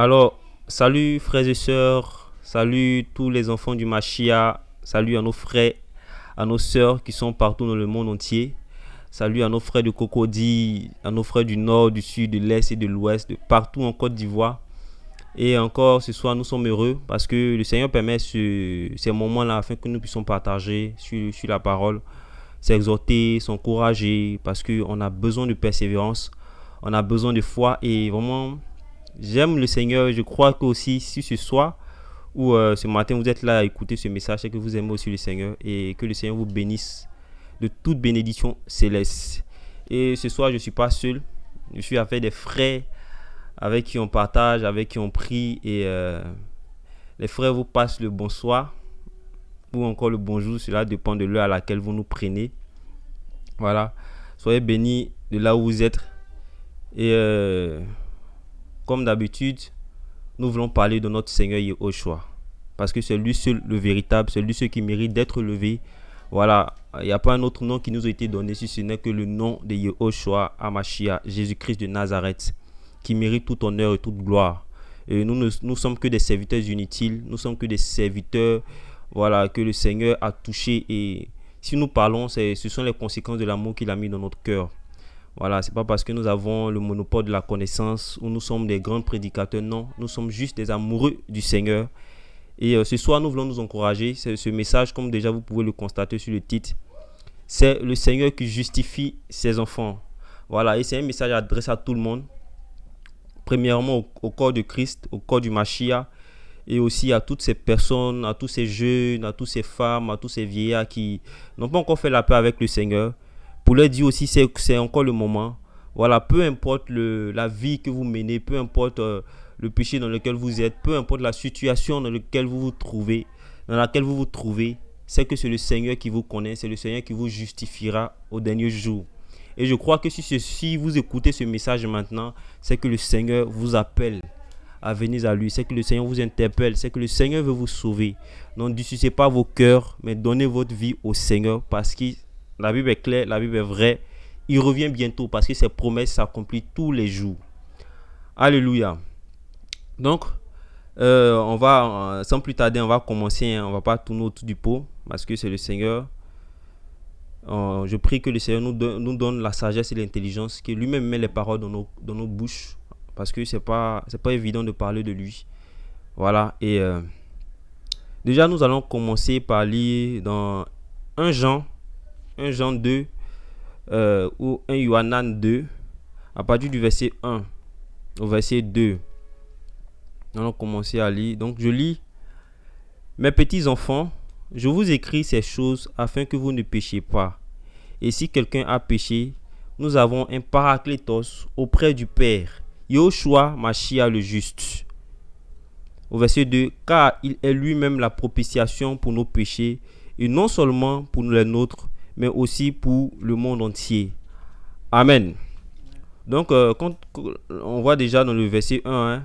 Alors, salut frères et sœurs, salut tous les enfants du Machia, salut à nos frères, à nos sœurs qui sont partout dans le monde entier, salut à nos frères de Cocody, à nos frères du nord, du sud, de l'est et de l'ouest, de partout en Côte d'Ivoire. Et encore ce soir, nous sommes heureux parce que le Seigneur permet ces moments-là afin que nous puissions partager sur la parole, s'exhorter, s'encourager parce qu'on a besoin de persévérance, on a besoin de foi et vraiment j'aime le Seigneur. Je crois que aussi si ce soir ou ce matin vous êtes là à écouter ce message, c'est que vous aimez aussi le Seigneur et que le Seigneur vous bénisse de toute bénédiction céleste. Et ce soir, je ne suis pas seul. Je suis avec des frères avec qui on partage, avec qui on prie et les frères vous passent le bonsoir ou encore le bonjour. Cela dépend de l'heure à laquelle vous nous prenez. Voilà. Soyez bénis de là où vous êtes. Et comme d'habitude, nous voulons parler de notre Seigneur Yahushua. Parce que c'est lui seul le véritable, c'est lui seul qui mérite d'être levé. Voilà, il n'y a pas un autre nom qui nous a été donné si ce n'est que le nom de Yahushua Hamashiach, Jésus-Christ de Nazareth, qui mérite tout honneur et toute gloire. Et nous sommes que des serviteurs inutiles, nous sommes que des serviteurs, voilà, que le Seigneur a touché. Et si nous parlons, ce sont les conséquences de l'amour qu'il a mis dans notre cœur. Voilà, c'est pas parce que nous avons le monopole de la connaissance ou nous sommes des grands prédicateurs, non. Nous sommes juste des amoureux du Seigneur. Et ce soir, nous voulons nous encourager. Ce message, comme déjà vous pouvez le constater sur le titre, c'est le Seigneur qui justifie ses enfants. Voilà, et c'est un message adressé à tout le monde. Premièrement, au corps de Christ, au corps du Mashiach, et aussi à toutes ces personnes, à tous ces jeunes, à toutes ces femmes, à tous ces vieillards qui n'ont pas encore fait la paix avec le Seigneur. Pour leur dire aussi, c'est encore le moment. Voilà, peu importe la vie que vous menez, peu importe le péché dans lequel vous êtes, peu importe la situation dans laquelle vous vous trouvez, c'est que c'est le Seigneur qui vous connaît, c'est le Seigneur qui vous justifiera au dernier jour. Et je crois que si vous écoutez ce message maintenant, c'est que le Seigneur vous appelle à venir à lui, c'est que le Seigneur vous interpelle, c'est que le Seigneur veut vous sauver. Donc, ne pas vos cœurs, mais donnez votre vie au Seigneur parce que la Bible est claire, la Bible est vraie. Il revient bientôt parce que ses promesses s'accomplissent tous les jours. Alléluia. Donc, sans plus tarder, on va commencer. On va pas tourner autour du pot parce que c'est le Seigneur. Je prie que le Seigneur nous donne la sagesse et l'intelligence, que lui-même met les paroles dans nos bouches parce que c'est pas évident de parler de lui. Voilà. Et déjà, nous allons commencer par lire dans 1 Jean 2 ou 1 Yohanan 2 à partir du verset 1 au verset 2. Nous allons commencer à lire. Donc je lis: Mes petits enfants, je vous écris ces choses afin que vous ne péchiez pas. Et si quelqu'un a péché, nous avons un paraclétos auprès du Père, Yahushua Mashiach le juste. Au verset 2, car il est lui-même la propitiation pour nos péchés, et non seulement pour les nôtres, mais aussi pour le monde entier. Amen. Donc, quand on voit déjà dans le verset 1,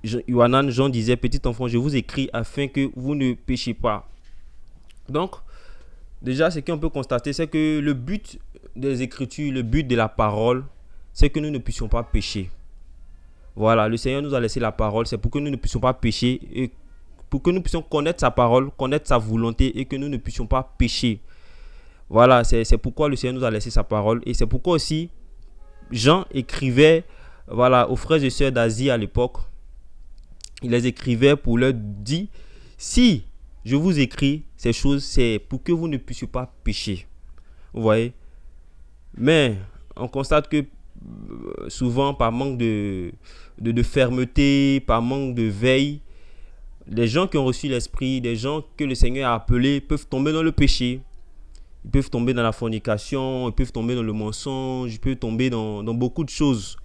Jean disait: petit enfant, je vous écris afin que vous ne péchiez pas. Donc, déjà, ce qu'on peut constater, c'est que le but des Écritures, le but de la parole, c'est que nous ne puissions pas pécher. Voilà, le Seigneur nous a laissé la parole, c'est pour que nous ne puissions pas pécher et pour que nous puissions connaître sa parole, connaître sa volonté et que nous ne puissions pas pécher. Voilà, c'est pourquoi le Seigneur nous a laissé sa parole. Et c'est pourquoi aussi Jean écrivait, voilà, aux frères et sœurs d'Asie à l'époque. Il les écrivait pour leur dire: si je vous écris ces choses, c'est pour que vous ne puissiez pas pécher. Vous voyez. Mais on constate que souvent, par manque de fermeté, par manque de veille, les gens qui ont reçu l'Esprit, des gens que le Seigneur a appelés, peuvent tomber dans le péché. Ils peuvent tomber dans la fornication, ils peuvent tomber dans le mensonge, ils peuvent tomber dans beaucoup de choses.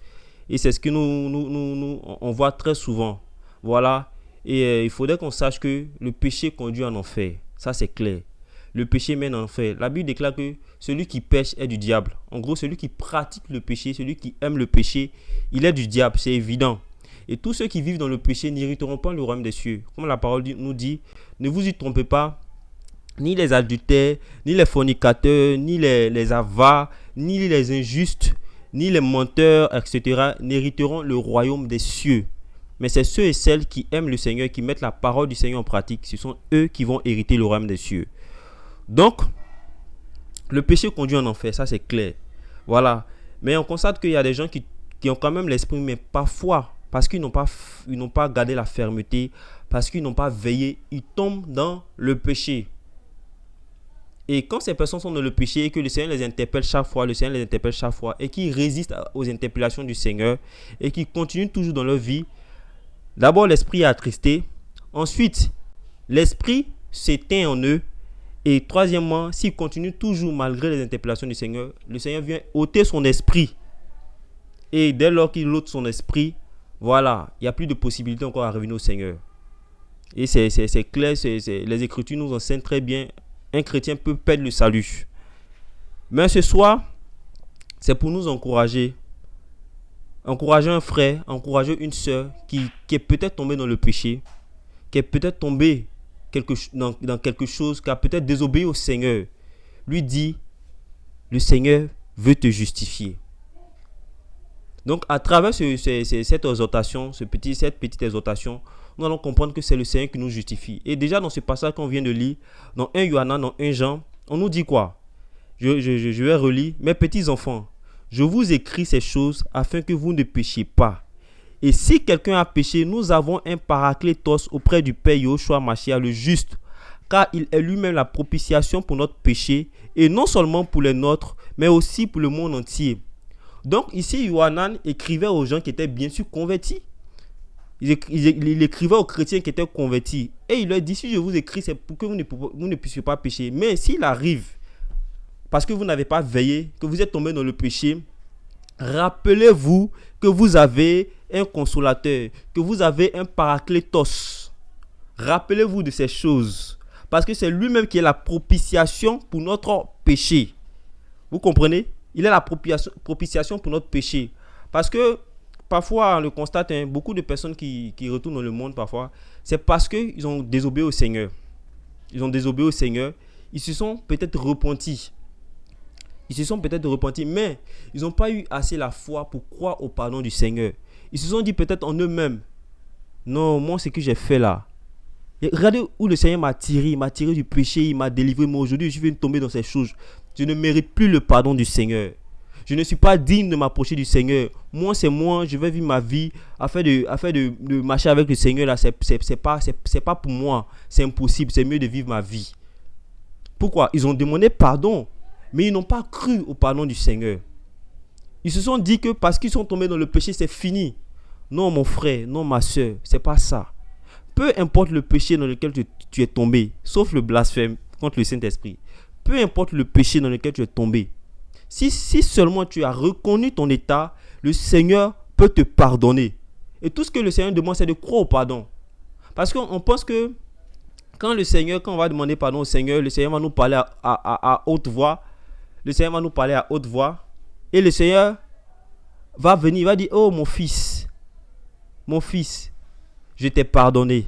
Et c'est ce que on voit très souvent. Voilà. Et il faudrait qu'on sache que le péché conduit en enfer. Ça, c'est clair. Le péché mène en enfer. La Bible déclare que celui qui pêche est du diable. En gros, celui qui pratique le péché, celui qui aime le péché, il est du diable. C'est évident. Et tous ceux qui vivent dans le péché n'hériteront pas le royaume des cieux. Comme la parole nous dit, ne vous y trompez pas. Ni les adultères, ni les fornicateurs, ni les avares, ni les injustes, ni les menteurs, etc. n'hériteront le royaume des cieux. mais c'est ceux et celles qui aiment le Seigneur, qui mettent la parole du Seigneur en pratique. Ce sont eux qui vont hériter le royaume des cieux. Donc, le péché conduit en enfer, ça c'est clair. Voilà. Mais on constate qu'il y a des gens qui ont quand même l'esprit, mais parfois, parce qu'ils n'ont pas gardé la fermeté, parce qu'ils n'ont pas veillé, ils tombent dans le péché. Et quand ces personnes sont dans le péché et que le Seigneur les interpelle chaque fois, et qu'ils résistent aux interpellations du Seigneur et qu'ils continuent toujours dans leur vie, d'abord l'esprit est attristé, ensuite l'esprit s'éteint en eux, et troisièmement, s'ils continuent toujours malgré les interpellations du Seigneur, le Seigneur vient ôter son esprit. Et dès lors qu'il ôte son esprit, voilà, il n'y a plus de possibilité encore à revenir au Seigneur. Et c'est clair, les Écritures nous enseignent très bien. Un chrétien peut perdre le salut. Mais ce soir, c'est pour nous encourager. Encourager un frère, encourager une sœur qui est peut-être tombée dans le péché, qui est peut-être tombée dans quelque chose, qui a peut-être désobéi au Seigneur. Lui dit, le Seigneur veut te justifier. Donc, à travers cette exhortation, cette petite exhortation, nous allons comprendre que c'est le Seigneur qui nous justifie. Et déjà, dans ce passage qu'on vient de lire, dans 1 Yohanan, dans 1 Jean, on nous dit quoi? Je vais relire. Mes petits enfants, je vous écris ces choses afin que vous ne péchiez pas. Et si quelqu'un a péché, nous avons un paraclétos auprès du Père Yahushua Mashiach, le juste, car il est lui-même la propitiation pour notre péché, et non seulement pour les nôtres, mais aussi pour le monde entier. Donc ici, Yohanan écrivait aux gens qui étaient bien sûr convertis. Il écrivait aux chrétiens qui étaient convertis. Et il leur dit, si je vous écris, c'est pour que vous ne puissiez pas pécher. Mais s'il arrive, parce que vous n'avez pas veillé, que vous êtes tombé dans le péché, rappelez-vous que vous avez un consolateur, que vous avez un paraclétos. Rappelez-vous de ces choses. Parce que c'est lui-même qui est la propitiation pour notre péché. Vous comprenez? Il est la propitiation pour notre péché. Parce que parfois, on le constate, beaucoup de personnes qui retournent dans le monde parfois, c'est parce qu'ils ont désobéi au Seigneur. Ils ont désobéi au Seigneur. Ils se sont peut-être repentis. Mais ils n'ont pas eu assez la foi pour croire au pardon du Seigneur. Ils se sont dit peut-être en eux-mêmes, non, moi, ce que j'ai fait là, et regardez où le Seigneur m'a tiré. Il m'a tiré du péché, il m'a délivré. Moi, aujourd'hui, je viens de tomber dans ces choses. Je ne mérite plus le pardon du Seigneur. Je ne suis pas digne de m'approcher du Seigneur. Moi, c'est moi, je vais vivre ma vie afin de marcher avec le Seigneur. Là, c'est pas pour moi. C'est impossible. C'est mieux de vivre ma vie. Pourquoi? Ils ont demandé pardon, mais ils n'ont pas cru au pardon du Seigneur. Ils se sont dit que parce qu'ils sont tombés dans le péché, c'est fini. Non, mon frère, non, ma soeur, c'est pas ça. Peu importe le péché dans lequel tu es tombé, sauf le blasphème contre le Saint-Esprit. Peu importe le péché dans lequel tu es tombé. Si seulement tu as reconnu ton état, le Seigneur peut te pardonner. Et tout ce que le Seigneur demande, c'est de croire au pardon. Parce qu'on pense que quand on va demander pardon au Seigneur, le Seigneur va nous parler à haute voix. Le Seigneur va nous parler à haute voix. Et le Seigneur va venir, il va dire, oh mon fils, je t'ai pardonné.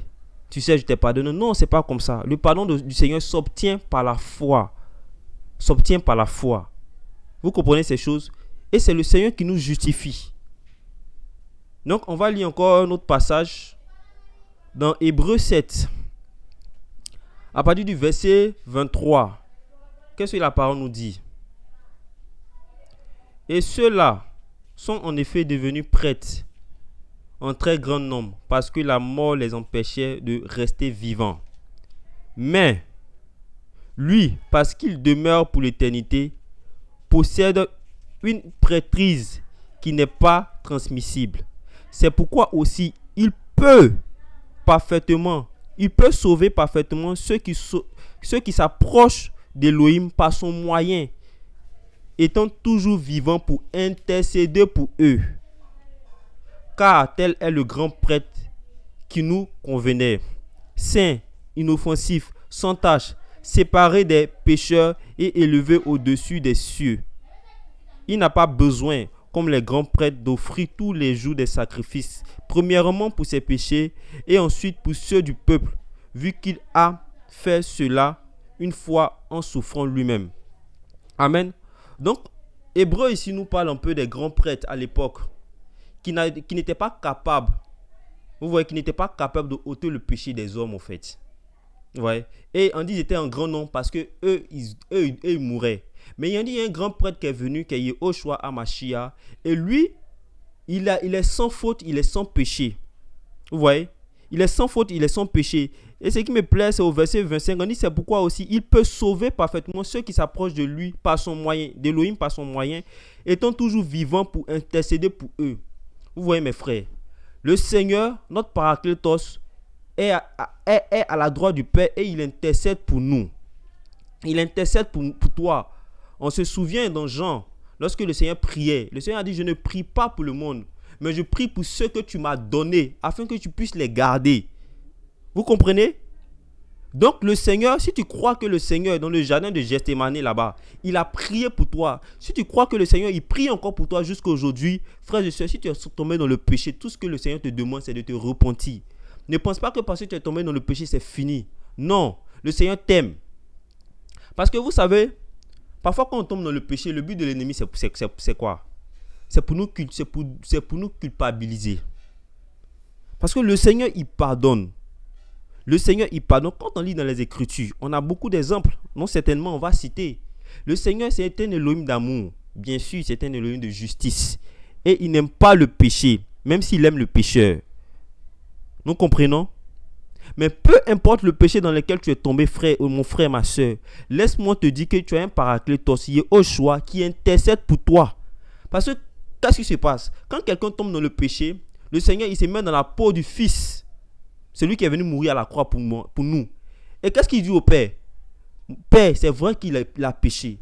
Tu sais, je t'ai pardonné. Non, c'est pas comme ça. Le pardon du Seigneur s'obtient par la foi. Vous comprenez ces choses? Et c'est le Seigneur qui nous justifie. Donc, on va lire encore un autre passage dans Hébreux 7. À partir du verset 23. Qu'est-ce que la parole nous dit? Et ceux-là sont en effet devenus prêtres en très grand nombre, parce que la mort les empêchait de rester vivants. Mais lui, parce qu'il demeure pour l'éternité, possède une prêtrise qui n'est pas transmissible. C'est pourquoi aussi il peut sauver parfaitement ceux qui s'approchent d'Élohim par son moyen, étant toujours vivant pour intercéder pour eux. Car tel est le grand prêtre qui nous convenait, saint, inoffensif, sans tache, séparé des pécheurs et élevé au-dessus des cieux. Il n'a pas besoin, comme les grands prêtres, d'offrir tous les jours des sacrifices, premièrement pour ses péchés et ensuite pour ceux du peuple, vu qu'il a fait cela une fois en souffrant lui-même. Amen. Donc, Hébreu ici nous parle un peu des grands prêtres à l'époque, qui n'étaient pas capables Vous voyez qu'il n'était pas capable de ôter le péché des hommes, en fait. Vous voyez. Et on dit qu'ils étaient un grand nombre parce que ils mouraient. Mais il y a un grand prêtre qui est venu, qui est Yehoshua HaMashiach. Et lui, il est sans faute, il est sans péché. Vous voyez? Il est sans faute, il est sans péché. Et ce qui me plaît, c'est au verset 25, on dit c'est pourquoi aussi il peut sauver parfaitement ceux qui s'approchent de lui par son moyen, d'Élohim par son moyen, étant toujours vivant pour intercéder pour eux. Vous voyez mes frères, le Seigneur, notre Paraclétos, est à la droite du Père et il intercède pour nous. Il intercède pour toi. On se souvient dans Jean, lorsque le Seigneur priait, le Seigneur a dit, je ne prie pas pour le monde, mais je prie pour ceux que tu m'as donnés, afin que tu puisses les garder. Vous comprenez? Donc le Seigneur, si tu crois que le Seigneur, dans le jardin de Gethsémani là-bas, il a prié pour toi, si tu crois que le Seigneur, il prie encore pour toi jusqu'à aujourd'hui, frères et sœurs, si tu es tombé dans le péché, tout ce que le Seigneur te demande, c'est de te repentir. Ne pense pas que parce que tu es tombé dans le péché, c'est fini. Non, le Seigneur t'aime. Parce que vous savez, parfois quand on tombe dans le péché, le but de l'ennemi, c'est quoi? C'est pour nous culpabiliser. Parce que le Seigneur, il pardonne. Le Seigneur, il pardonne. Quand on lit dans les Écritures, on a beaucoup d'exemples. Non, certainement, on va citer. Le Seigneur, c'est un Elohim d'amour. Bien sûr, c'est un Elohim de justice. Et il n'aime pas le péché, même s'il aime le pécheur. Nous comprenons? Mais peu importe le péché dans lequel tu es tombé, frère, mon frère, ma soeur, laisse-moi te dire que tu as un Paraclétos, Yehoshua, qui intercède pour toi. Parce que, qu'est-ce qui se passe? Quand quelqu'un tombe dans le péché, le Seigneur, il se met dans la peau du Fils. C'est lui qui est venu mourir à la croix pour nous. Et qu'est-ce qu'il dit au Père? Père, c'est vrai qu'il a péché.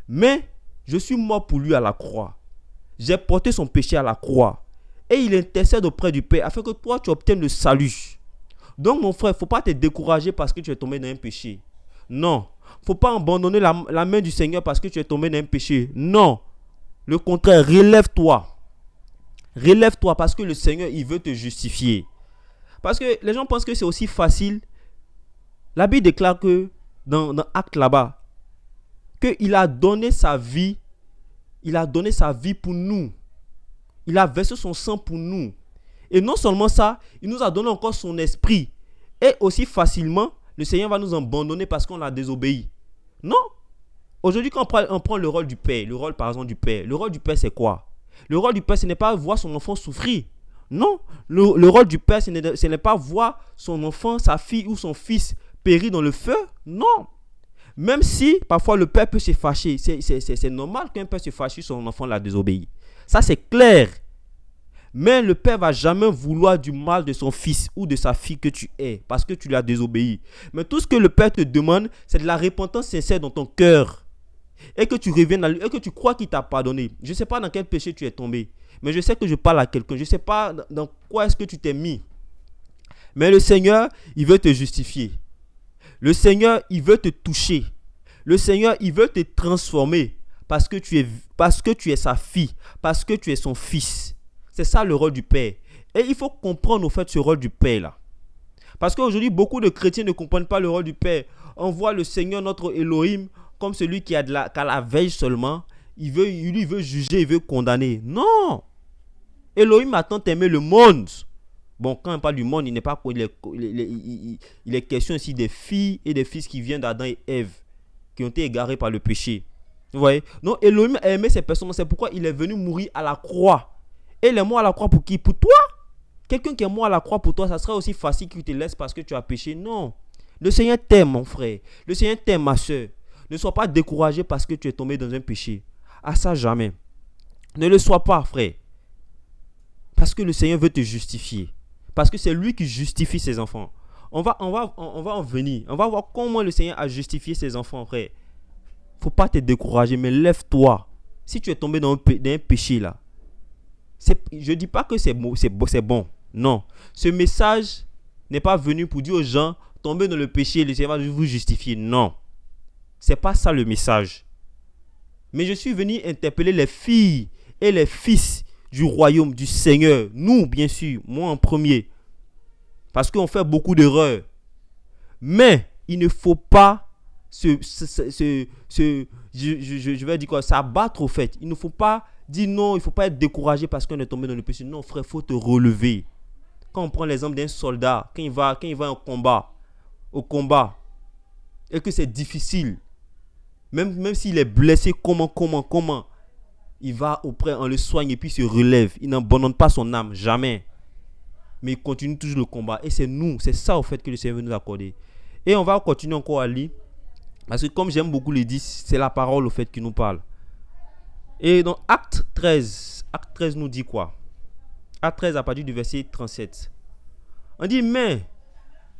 Mais je suis mort pour lui à la croix. J'ai porté son péché à la croix. Et il intercède auprès du Père afin que toi, tu obtiennes le salut. Donc, mon frère, il ne faut pas te décourager parce que tu es tombé dans un péché. Non. Il ne faut pas abandonner la main du Seigneur parce que tu es tombé dans un péché. Non. Le contraire, relève-toi. Relève-toi parce que le Seigneur, il veut te justifier. Parce que les gens pensent que c'est aussi facile. La Bible déclare que dans Actes là-bas, qu'il a donné sa vie. Il a donné sa vie pour nous. Il a versé son sang pour nous. Et non seulement ça, il nous a donné encore son esprit. Et aussi facilement, le Seigneur va nous abandonner parce qu'on l'a désobéi. Non. Aujourd'hui, quand on prend le rôle du Père, le rôle par exemple du Père, le rôle du Père c'est quoi? Le rôle du Père, ce n'est pas voir son enfant souffrir. Non, le rôle du Père, ce n'est pas voir son enfant, sa fille ou son fils périr dans le feu. Non. Même si parfois le Père peut se fâcher, c'est normal qu'un Père se fâche si son enfant l'a désobéi. Ça c'est clair. Mais le Père ne va jamais vouloir du mal de son fils ou de sa fille que tu es parce que tu l'as désobéi. Mais tout ce que le Père te demande, c'est de la repentance sincère dans ton cœur. Et que tu reviennes à lui et que tu crois qu'il t'a pardonné. Je ne sais pas dans quel péché tu es tombé. Mais je sais que je parle à quelqu'un. Je ne sais pas dans quoi est-ce que tu t'es mis. Mais le Seigneur, il veut te justifier. Le Seigneur, il veut te toucher. Le Seigneur, il veut te transformer. Parce que tu es sa fille. Parce que tu es son fils. C'est ça le rôle du Père. Et il faut comprendre au fait ce rôle du Père là. Parce qu'aujourd'hui, beaucoup de chrétiens ne comprennent pas le rôle du Père. On voit le Seigneur, notre Elohim, comme celui qui a la veille seulement. Il veut juger, il veut condamner. Non. Elohim a tant aimé le monde. Bon, quand on parle du monde, il est question ici des filles et des fils qui viennent d'Adam et Ève, qui ont été égarés par le péché. Vous voyez? Non, Elohim a aimé ces personnes. C'est pourquoi il est venu mourir à la croix. Et il est mort à la croix pour qui? Pour toi. Quelqu'un qui est mort à la croix pour toi, ça sera aussi facile qu'il te laisse parce que tu as péché. Non. Le Seigneur t'aime, mon frère. Le Seigneur t'aime, ma soeur. Ne sois pas découragé parce que tu es tombé dans un péché. À ça, jamais. Ne le sois pas, frère. Parce que le Seigneur veut te justifier. Parce que c'est lui qui justifie ses enfants. On va en venir. On va voir comment le Seigneur a justifié ses enfants, frère. Faut pas te décourager, mais lève-toi. Si tu es tombé dans un péché là, je ne dis pas que c'est bon. Non. Ce message n'est pas venu pour dire aux gens, tombez dans le péché, le Seigneur va vous justifier. Non. C'est pas ça le message. Mais je suis venu interpeller les filles et les fils du royaume du Seigneur. Nous, bien sûr, moi en premier. Parce qu'on fait beaucoup d'erreurs. Mais il ne faut pas je vais dire quoi, s'abattre au fait. Il ne faut pas dire non, il ne faut pas être découragé parce qu'on est tombé dans le péché. Non, frère, il faut te relever. quand on prend l'exemple d'un soldat, quand il va au combat, et que c'est difficile, même s'il est blessé, comment, il va auprès, on le soigne et puis il se relève. Il n'abandonne pas son âme, jamais. Mais il continue toujours le combat. Et c'est ça au fait que le Seigneur veut nous accorder. Et on va continuer encore à lire. Parce que comme j'aime beaucoup le dire, c'est la parole au fait qui nous parle. Et dans Acte 13 nous dit quoi? Acte 13 à partir du verset 37. On dit, mais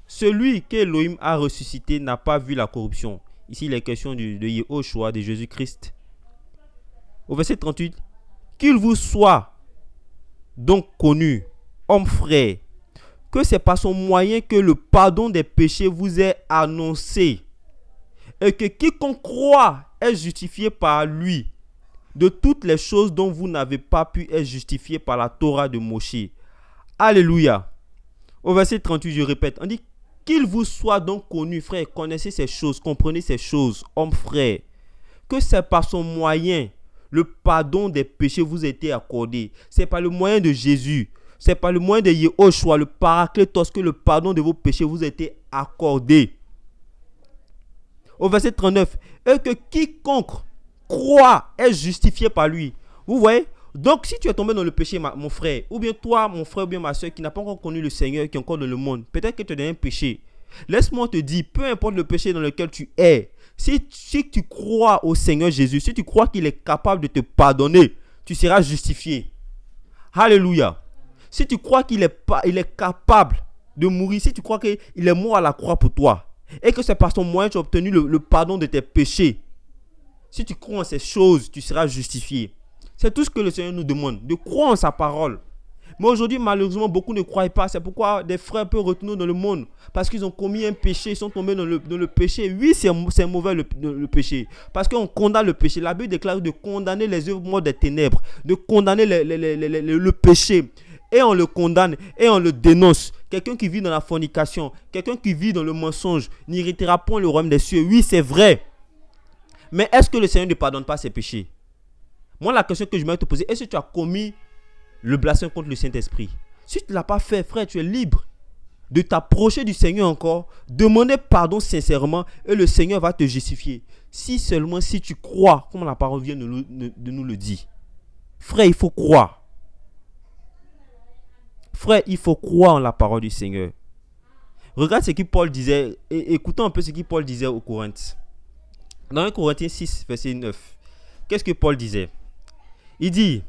celui qu'Élohim a ressuscité n'a pas vu la corruption. Ici, il est question de Yehoshua, de Jésus-Christ. Au verset 38, qu'il vous soit donc connu, hommes frères, que c'est par son moyen que le pardon des péchés vous est annoncé, et que quiconque croit est justifié par lui de toutes les choses dont vous n'avez pas pu être justifié par la Torah de Moïse. Alléluia. Au verset 38, je répète, on dit qu'il vous soit donc connu, frères, connaissez ces choses, comprenez ces choses, hommes frères, que c'est par son moyen le pardon des péchés vous a été accordé. C'est par le moyen de Jésus, c'est par le moyen de Yehoshua, le Paraclétos, que le pardon de vos péchés vous a été accordé. Au verset 39, et que quiconque croit est justifié par lui. Vous voyez? Donc si tu es tombé dans le péché, mon frère, ou bien toi, mon frère, ou bien ma soeur, qui n'a pas encore connu le Seigneur, qui est encore dans le monde, peut-être que tu es dans un péché. Laisse-moi te dire, peu importe le péché dans lequel tu es, si tu crois au Seigneur Jésus, si tu crois qu'il est capable de te pardonner, tu seras justifié. Alléluia. Si tu crois qu'il est capable de mourir, si tu crois qu'il est mort à la croix pour toi, et que c'est par son moyen que tu as obtenu le pardon de tes péchés, si tu crois en ces choses, tu seras justifié. C'est tout ce que le Seigneur nous demande, de croire en sa parole. Mais aujourd'hui, malheureusement, beaucoup ne croient pas. C'est pourquoi des frères peuvent retourner dans le monde. Parce qu'ils ont commis un péché, ils sont tombés dans le péché. Oui, c'est mauvais le péché. Parce qu'on condamne le péché. La Bible déclare de condamner les œuvres mortes des ténèbres, de condamner le péché. Et on le condamne et on le dénonce. Quelqu'un qui vit dans la fornication, quelqu'un qui vit dans le mensonge, n'héritera point le royaume des cieux. Oui, c'est vrai. Mais est-ce que le Seigneur ne pardonne pas ses péchés? Moi, la question que je vais te poser, est-ce que tu as commis le blasphème contre le Saint-Esprit? Si tu ne l'as pas fait, frère, tu es libre de t'approcher du Seigneur encore, demander pardon sincèrement et le Seigneur va te justifier. Si seulement si tu crois, comme la parole vient de nous le dire. Frère, il faut croire. Frère, il faut croire en la parole du Seigneur. Regarde ce que Paul disait, et écoutons un peu ce que Paul disait aux Corinthiens. Dans 1 Corinthiens 6, verset 9, qu'est-ce que Paul disait? Il dit,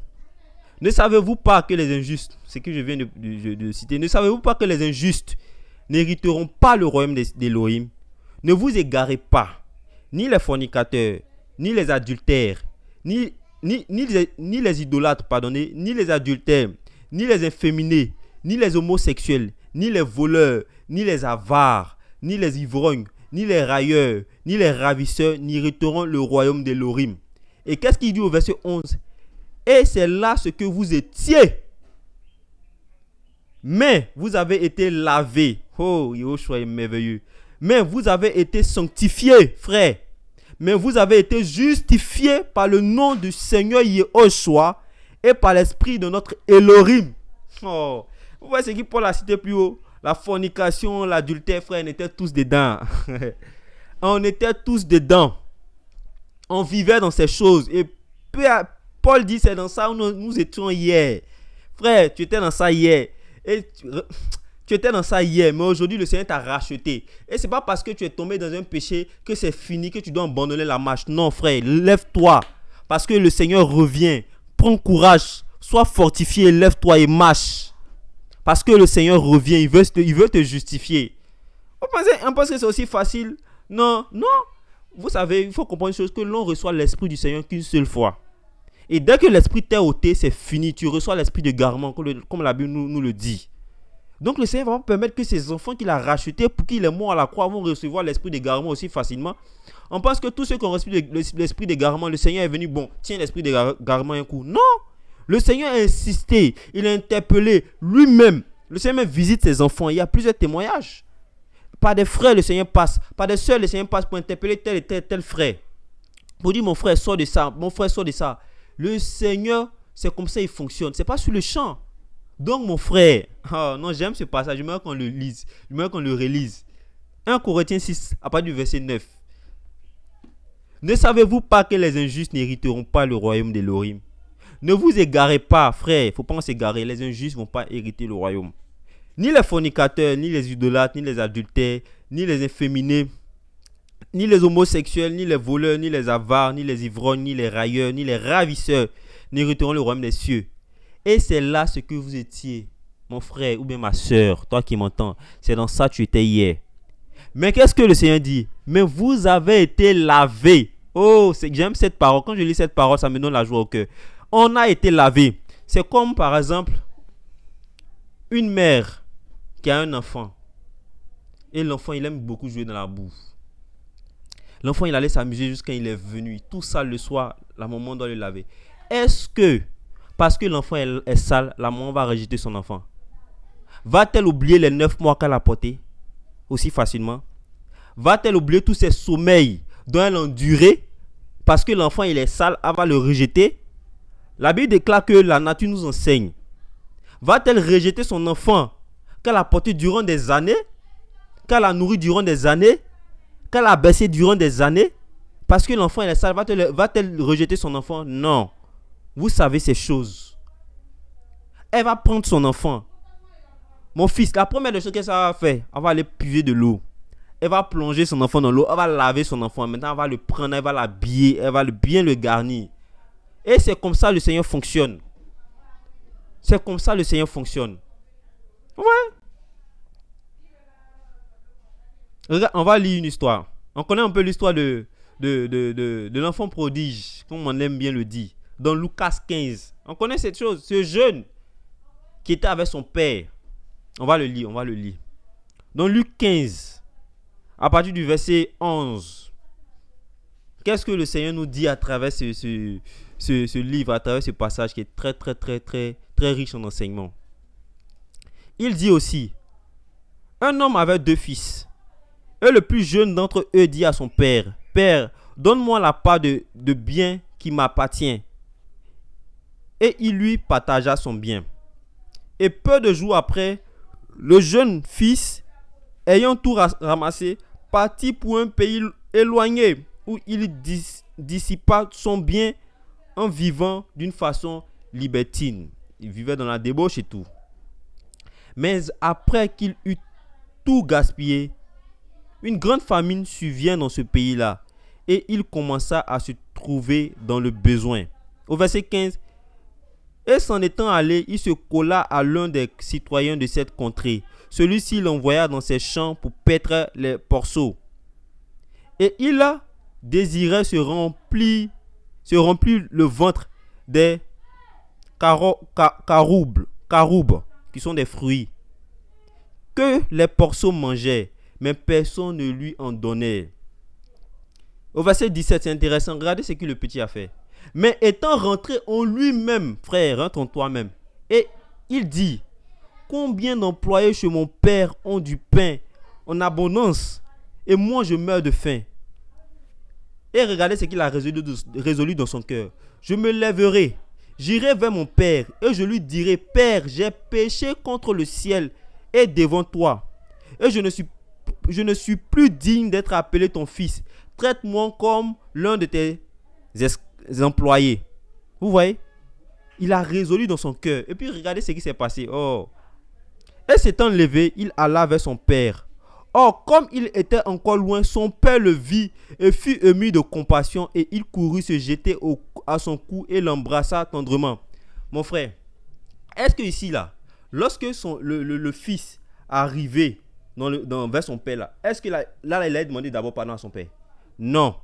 ne savez-vous pas que les injustes, ce que je viens de citer, ne savez-vous pas que les injustes n'hériteront pas le royaume d'Élohim? Ne vous égarez pas, ni les fornicateurs, ni les adultères, ni les idolâtres, pardonnez, ni les adultères, ni les inféminés, ni les homosexuels, ni les voleurs, ni les avares, ni les ivrognes, ni les railleurs, ni les ravisseurs n'hériteront le royaume d'Élohim. Et qu'est-ce qu'il dit au verset 11? Et c'est là ce que vous étiez. Mais vous avez été lavés. Oh, Yehoshua est merveilleux. Mais vous avez été sanctifiés, frère. Mais vous avez été justifiés par le nom du Seigneur Yehoshua et par l'esprit de notre Elohim. Oh, vous voyez ce que Paul a cité plus haut? La fornication, l'adultère, frère, on était tous dedans. On était tous dedans. On vivait dans ces choses. Et Paul dit, c'est dans ça où nous étions hier. Frère, tu étais dans ça hier. Et tu étais dans ça hier. Mais aujourd'hui, le Seigneur t'a racheté. Et c'est pas parce que tu es tombé dans un péché que c'est fini, que tu dois abandonner la marche. Non, frère, lève-toi. Parce que le Seigneur revient. Prends courage. Sois fortifié. Lève-toi et marche. Parce que le Seigneur revient. Il veut te justifier. On pense que c'est aussi facile. Non. Vous savez, il faut comprendre une chose, que l'on reçoit l'Esprit du Seigneur qu'une seule fois. Et dès que l'Esprit t'est ôté, c'est fini. Tu reçois l'Esprit de garement, comme la Bible nous le dit. Donc le Seigneur va permettre que ces enfants qu'il a rachetés, pour qu'il est mort à la croix, vont recevoir l'Esprit de garement aussi facilement. On pense que tous ceux qui ont reçu l'Esprit de garement, le Seigneur est venu, bon, tiens l'Esprit de garement un coup. Non! Le Seigneur a insisté, il a interpellé lui-même. Le Seigneur visite ses enfants. Il y a plusieurs témoignages. Par des frères, le Seigneur passe. Par des sœurs, le Seigneur passe pour interpeller tel et tel frère. Pour dire, mon frère, sors de ça. Mon frère, sors de ça. Le Seigneur, c'est comme ça il fonctionne. Ce n'est pas sur le champ. Donc, mon frère, oh, non, j'aime ce passage, j'aimerais qu'on le lise, j'aimerais qu'on le relise. 1 Corinthiens 6, à partir du verset 9. Ne savez-vous pas que les injustes n'hériteront pas le royaume d'Élohim? Ne vous égarez pas, frère, il ne faut pas s'égarer, les injustes ne vont pas hériter le royaume. Ni les fornicateurs, ni les idolâtres, ni les adultères, ni les efféminés, ni les homosexuels, ni les voleurs, ni les avares, ni les ivrognes, ni les railleurs, ni les ravisseurs n'hériteront le royaume des cieux. Et c'est là ce que vous étiez, mon frère ou bien ma soeur, toi qui m'entends. C'est dans ça que tu étais hier. Mais qu'est-ce que le Seigneur dit? Mais vous avez été lavés. Oh, j'aime cette parole. Quand je lis cette parole, ça me donne la joie au cœur. On a été lavés. C'est comme par exemple une mère qui a un enfant. Et l'enfant, il aime beaucoup jouer dans la boue. L'enfant, il allait s'amuser jusqu'à il est venu. Tout ça le soir, la maman doit le laver. Est-ce que, parce que l'enfant est sale, la maman va rejeter son enfant? Va-t-elle oublier les 9 mois qu'elle a portés aussi facilement? Va-t-elle oublier tous ces sommeils dont elle a enduré parce que l'enfant il est sale, elle va le rejeter? La Bible déclare que la nature nous enseigne. Va-t-elle rejeter son enfant qu'elle a porté durant des années, qu'elle a nourri durant des années, qu'elle a baissé durant des années parce que l'enfant il est sale? Va-t-elle rejeter son enfant? Non. Vous savez ces choses. Elle va prendre son enfant. Mon fils, la première des choses qu'elle va faire, elle va aller puiser de l'eau. Elle va plonger son enfant dans l'eau, elle va laver son enfant. Maintenant, elle va le prendre, elle va l'habiller, elle va bien le garnir. Et c'est comme ça le Seigneur fonctionne. C'est comme ça le Seigneur fonctionne. Ouais. Regarde, on va lire une histoire. On connaît un peu l'histoire de l'enfant prodige, comme on aime bien le dire, dans Lucas 15. On connaît cette chose, ce jeune qui était avec son père. On va le lire. Dans Luc 15, à partir du verset 11, qu'est-ce que le Seigneur nous dit à travers ce livre, à travers ce passage qui est très, très, très, très, très riche en enseignements? Il dit aussi, un homme avait 2 fils. Et le plus jeune d'entre eux dit à son père, « Père, donne-moi la part de bien qui m'appartient. » Et il lui partagea son bien. Et peu de jours après, le jeune fils, ayant tout ramassé, partit pour un pays éloigné où il dissipa son bien en vivant d'une façon libertine. Il vivait dans la débauche et tout. Mais après qu'il eut tout gaspillé, une grande famine survient dans ce pays-là et il commença à se trouver dans le besoin. Au verset 15, et s'en étant allé, il se colla à l'un des citoyens de cette contrée. Celui-ci l'envoya dans ses champs pour paître les porceaux. Et il désirait se remplir le ventre des caroubes, qui sont des fruits, que les porceaux mangeaient, mais personne ne lui en donnait. Au verset 17, c'est intéressant. Regardez ce que le petit a fait. Mais étant rentré en lui-même, frère, rentre en toi-même. Et il dit, combien d'employés chez mon père ont du pain en abondance et moi je meurs de faim. Et regardez ce qu'il a résolu dans son cœur. Je me lèverai, j'irai vers mon père et je lui dirai, Père, j'ai péché contre le ciel et devant toi. Et je ne suis plus digne d'être appelé ton fils. Traite-moi comme l'un de tes employés. Vous voyez? Il a résolu dans son cœur. Et puis regardez ce qui s'est passé. Oh. Et s'étant levé, il alla vers son père. Or, comme il était encore loin, son père le vit et fut ému de compassion et il courut se jeter à son cou et l'embrassa tendrement. Mon frère, est-ce que ici, là, lorsque le fils arrivé vers son père, là, est-ce que là, il a demandé d'abord pardon à son père? Non.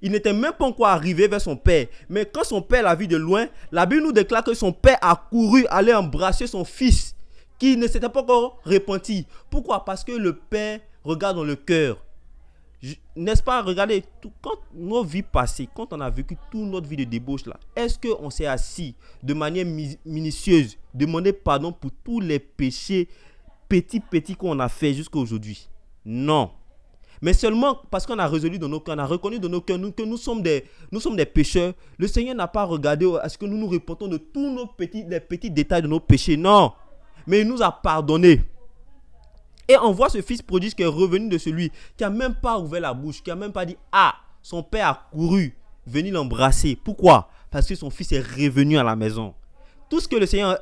Il n'était même pas encore arrivé vers son père. Mais quand son père l'a vu de loin, la Bible nous déclare que son père a couru aller embrasser son fils qui ne s'était pas encore repenti. Pourquoi? Parce que le père regarde dans le cœur. N'est-ce pas? Regardez, quand nos vies passées, quand on a vécu toute notre vie de débauche là, est-ce qu'on s'est assis de manière minutieuse, demander pardon pour tous les péchés petits qu'on a fait jusqu'à aujourd'hui? Non. Mais seulement parce qu'on a résolu dans nos cœurs, on a reconnu dans nos cœurs que nous sommes des pécheurs. Le Seigneur n'a pas regardé à ce que nous nous repentons de tous les petits détails de nos péchés. Non. mais il nous a pardonné. Et on voit ce fils prodigue qui est revenu de celui qui n'a même pas ouvert la bouche, qui n'a même pas dit « Ah !» Son père a couru, venu l'embrasser. Pourquoi? Parce que son fils est revenu à la maison. Tout ce que le Seigneur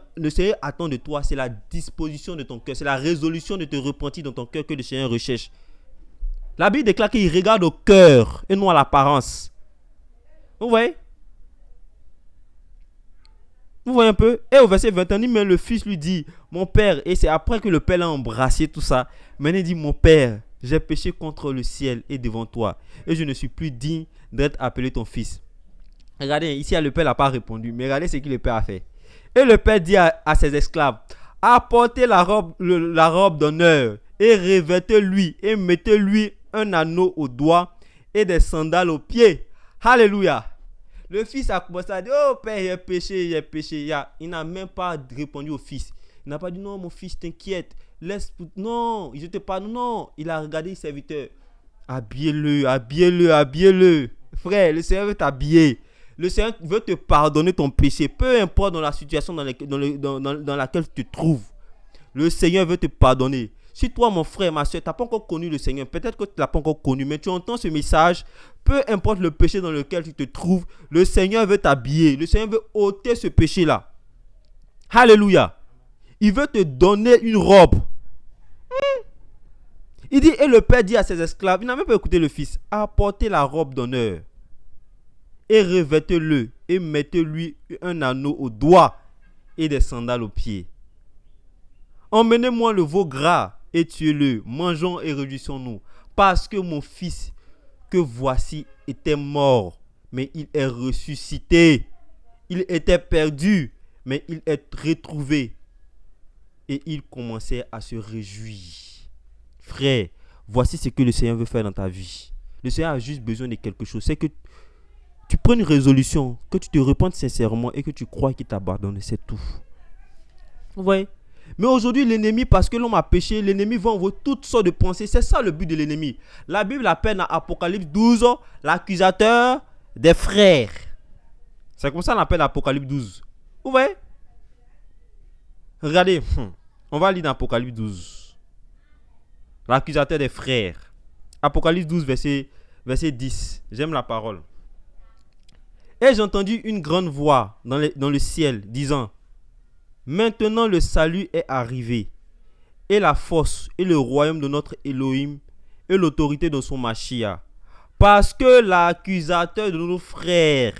attend de toi, c'est la disposition de ton cœur, c'est la résolution de te repentir dans ton cœur que le Seigneur recherche. La Bible déclare qu'il regarde au cœur et non à l'apparence. Vous voyez? Vous voyez un peu? Et au verset 21, mais le fils lui dit, mon père, et c'est après que le père l'a embrassé, tout ça. Maintenant il dit, mon père, j'ai péché contre le ciel et devant toi, et je ne suis plus digne d'être appelé ton fils. Regardez, ici le père n'a pas répondu, mais regardez ce que le père a fait. Et le père dit à ses esclaves, apportez la robe d'honneur, et revêtez-lui, et mettez-lui un anneau au doigt, et des sandales aux pieds. Alléluia. Le fils a commencé à dire, oh père, j'ai péché. Il n'a même pas répondu au fils. Il n'a pas dit, non mon fils, t'inquiète. Non, je te pardonne. Non, il a regardé le serviteur. Habillez-le. Frère, le Seigneur veut t'habiller. Le Seigneur veut te pardonner ton péché. Peu importe dans la situation dans laquelle tu te trouves. Le Seigneur veut te pardonner. Si toi, mon frère, ma soeur, tu n'as pas encore connu le Seigneur, peut-être que tu ne l'as pas encore connu, mais tu entends ce message, peu importe le péché dans lequel tu te trouves, le Seigneur veut t'habiller. Le Seigneur veut ôter ce péché-là. Alléluia. Il veut te donner une robe. Il dit, et le père dit à ses esclaves, il n'a même pas écouté le fils, apportez la robe d'honneur et revêtez-le et mettez-lui un anneau au doigt et des sandales aux pieds. Emmenez-moi le veau gras et tuez-le, mangeons et réjouissons-nous, parce que mon fils que voici était mort, mais il est ressuscité. Il était perdu, mais il est retrouvé. Et il commençait à se réjouir. Frère, voici ce que le Seigneur veut faire dans ta vie. Le Seigneur a juste besoin de quelque chose. C'est que tu prennes une résolution, que tu te repentes sincèrement et que tu crois qu'il t'abandonne. C'est tout. Vous voyez? Mais aujourd'hui, l'ennemi, parce que l'homme a péché, l'ennemi va envoyer toutes sortes de pensées. C'est ça le but de l'ennemi. La Bible l'appelle dans Apocalypse 12 l'accusateur des frères. C'est comme ça qu'on l'appelle Apocalypse 12. Vous voyez? Regardez, on va lire dans Apocalypse 12. L'accusateur des frères. Apocalypse 12, verset 10. J'aime la parole. Et j'ai entendu une grande voix dans le ciel disant, maintenant le salut est arrivé, et la force et le royaume de notre Elohim et l'autorité de son Mashiach. Parce que l'accusateur de nos frères,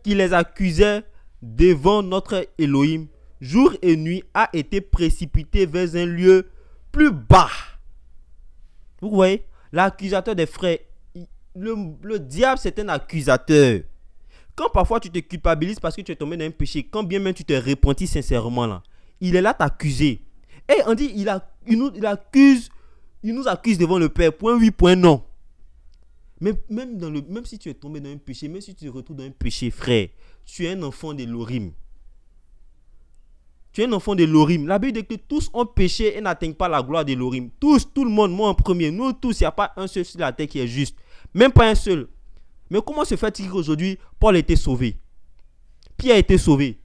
qui les accusait devant notre Elohim, jour et nuit, a été précipité vers un lieu plus bas. Vous voyez, l'accusateur des frères, le diable c'est un accusateur. Quand parfois tu te culpabilises parce que tu es tombé dans un péché, quand bien même tu te repentis sincèrement là, il est là t'accuser. Et on dit, il nous accuse devant le Père, point oui, point non. Mais même si tu es tombé dans un péché, même si tu te retrouves dans un péché, frère, tu es un enfant d'Elohim. Tu es un enfant d'Elohim. La Bible dit que tous ont péché et n'atteignent pas la gloire d'Elohim. Tous, tout le monde, moi en premier, nous tous, il n'y a pas un seul sur la terre qui est juste. Même pas un seul. Mais comment se fait-il qu'aujourd'hui, Paul a été sauvé? Pierre a été sauvé.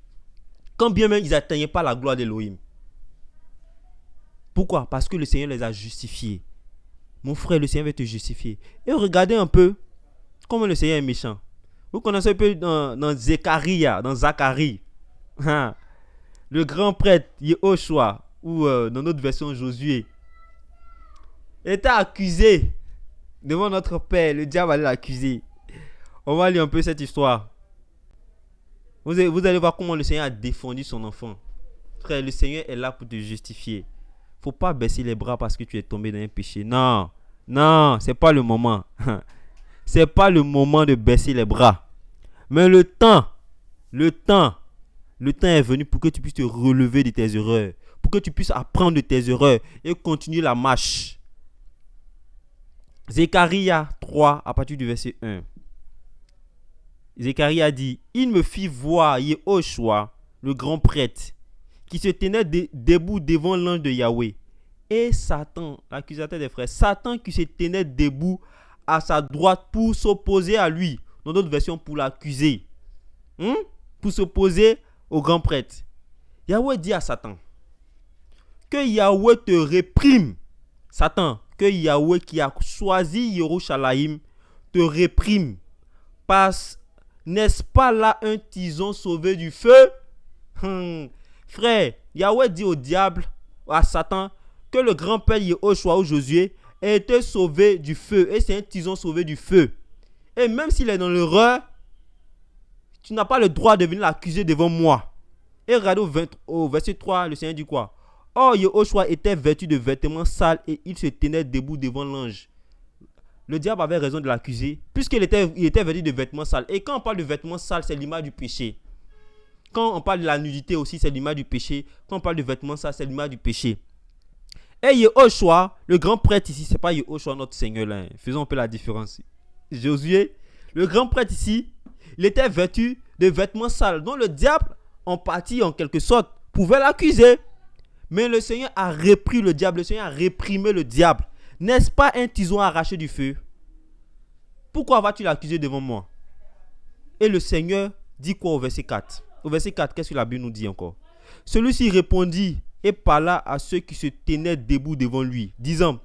Quand bien même ils n'atteignaient pas la gloire d'Elohim. Pourquoi? Parce que le Seigneur les a justifiés. Mon frère, le Seigneur va te justifier. Et regardez un peu comment le Seigneur est méchant. Vous connaissez un peu dans Zacharie. Le grand prêtre Yehoshua, ou dans notre version Josué, était accusé devant notre Père. Le diable allait l'accuser. On va lire un peu cette histoire. Vous allez voir comment le Seigneur a défendu son enfant. Frère, le Seigneur est là pour te justifier. Faut pas baisser les bras parce que tu es tombé dans un péché. Non, c'est pas le moment. C'est pas le moment de baisser les bras. Mais le temps est venu pour que tu puisses te relever de tes erreurs. Pour que tu puisses apprendre de tes erreurs et continuer la marche. Zacharie 3, à partir du verset 1. Zacharie a dit, il me fit voir Yehoshua, le grand prêtre, qui se tenait debout devant l'ange de Yahweh. Et Satan, l'accusateur des frères, Satan qui se tenait debout à sa droite pour s'opposer à lui. Dans d'autres versions, pour l'accuser. Pour s'opposer au grand prêtre. Yahweh dit à Satan, que Yahweh te réprime. Satan, que Yahweh qui a choisi Yerushalayim te réprime. Parce, n'est-ce pas là un tison sauvé du feu? Frère, Yahweh dit au diable, à Satan, que le grand-père Yehoshua ou Josué a été sauvé du feu. Et c'est un tison sauvé du feu. Et même s'il est dans l'erreur, tu n'as pas le droit de venir l'accuser devant moi. Et regardez au verset 3, le Seigneur dit quoi? Or, Yehoshua était vêtu de vêtements sales et il se tenait debout devant l'ange. Le diable avait raison de l'accuser, puisqu'il était vêtu de vêtements sales. Et quand on parle de vêtements sales, c'est l'image du péché. Quand on parle de la nudité aussi, c'est l'image du péché. Quand on parle de vêtements sales, c'est l'image du péché. Et Yehoshua, le grand prêtre ici, c'est pas Yehoshua notre Seigneur là. Faisons un peu la différence. Josué, le grand prêtre ici, il était vêtu de vêtements sales. Donc le diable, en partie, en quelque sorte, pouvait l'accuser. Mais le Seigneur a repris le diable. Le Seigneur a réprimé le diable. N'est-ce pas un tison arraché du feu? Pourquoi vas-tu l'accuser devant moi? Et le Seigneur dit quoi au verset 4? Au verset 4, qu'est-ce que la Bible nous dit encore? Celui-ci répondit et parla à ceux qui se tenaient debout devant lui, disant,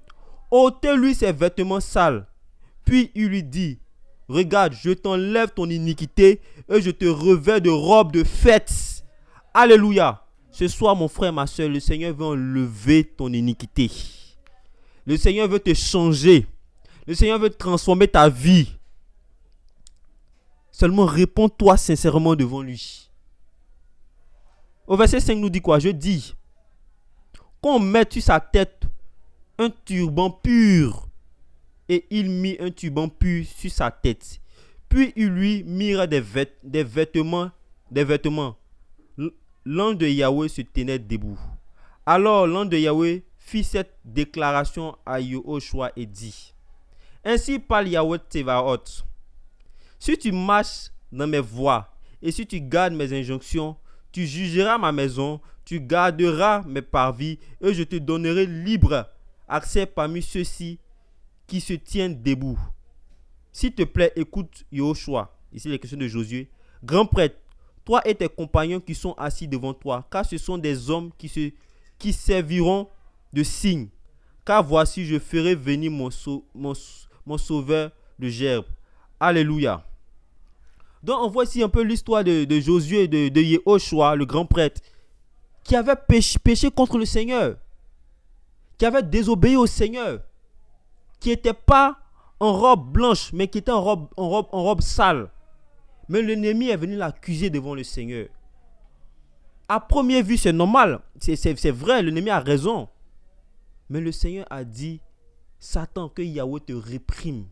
ôtez-lui ses vêtements sales. Puis il lui dit, regarde, je t'enlève ton iniquité et je te revêts de robe de fête. Alléluia. Ce soir, mon frère, ma soeur, le Seigneur veut enlever ton iniquité. Le Seigneur veut te changer. Le Seigneur veut transformer ta vie. Seulement réponds-toi sincèrement devant lui. Au verset 5 nous dit quoi? Je dis, qu'on mette sur sa tête un turban pur. Et il mit un turban pur sur sa tête. Puis il lui mira des vêtements. L'ange de Yahweh se tenait debout. Alors l'ange de Yahweh fit cette déclaration à Yehoshua et dit, ainsi parle Yahweh Tsevaot, si tu marches dans mes voies et si tu gardes mes injonctions, tu jugeras ma maison, tu garderas mes parvis et je te donnerai libre accès parmi ceux-ci qui se tiennent debout. S'il te plaît, écoute Yehoshua, ici les questions de Josué, grand prêtre, toi et tes compagnons qui sont assis devant toi, car ce sont des hommes qui serviront de signe. Car voici, je ferai venir mon sauveur de gerbe. Alléluia. Donc on voit ici un peu l'histoire de Josué, de Yehoshua, le grand prêtre, qui avait péché contre le Seigneur, qui avait désobéi au Seigneur, qui n'était pas en robe blanche, mais qui était en robe sale. Mais l'ennemi est venu l'accuser devant le Seigneur. À première vue, c'est normal. C'est vrai, l'ennemi a raison. Mais le Seigneur a dit, Satan, que Yahweh te réprime.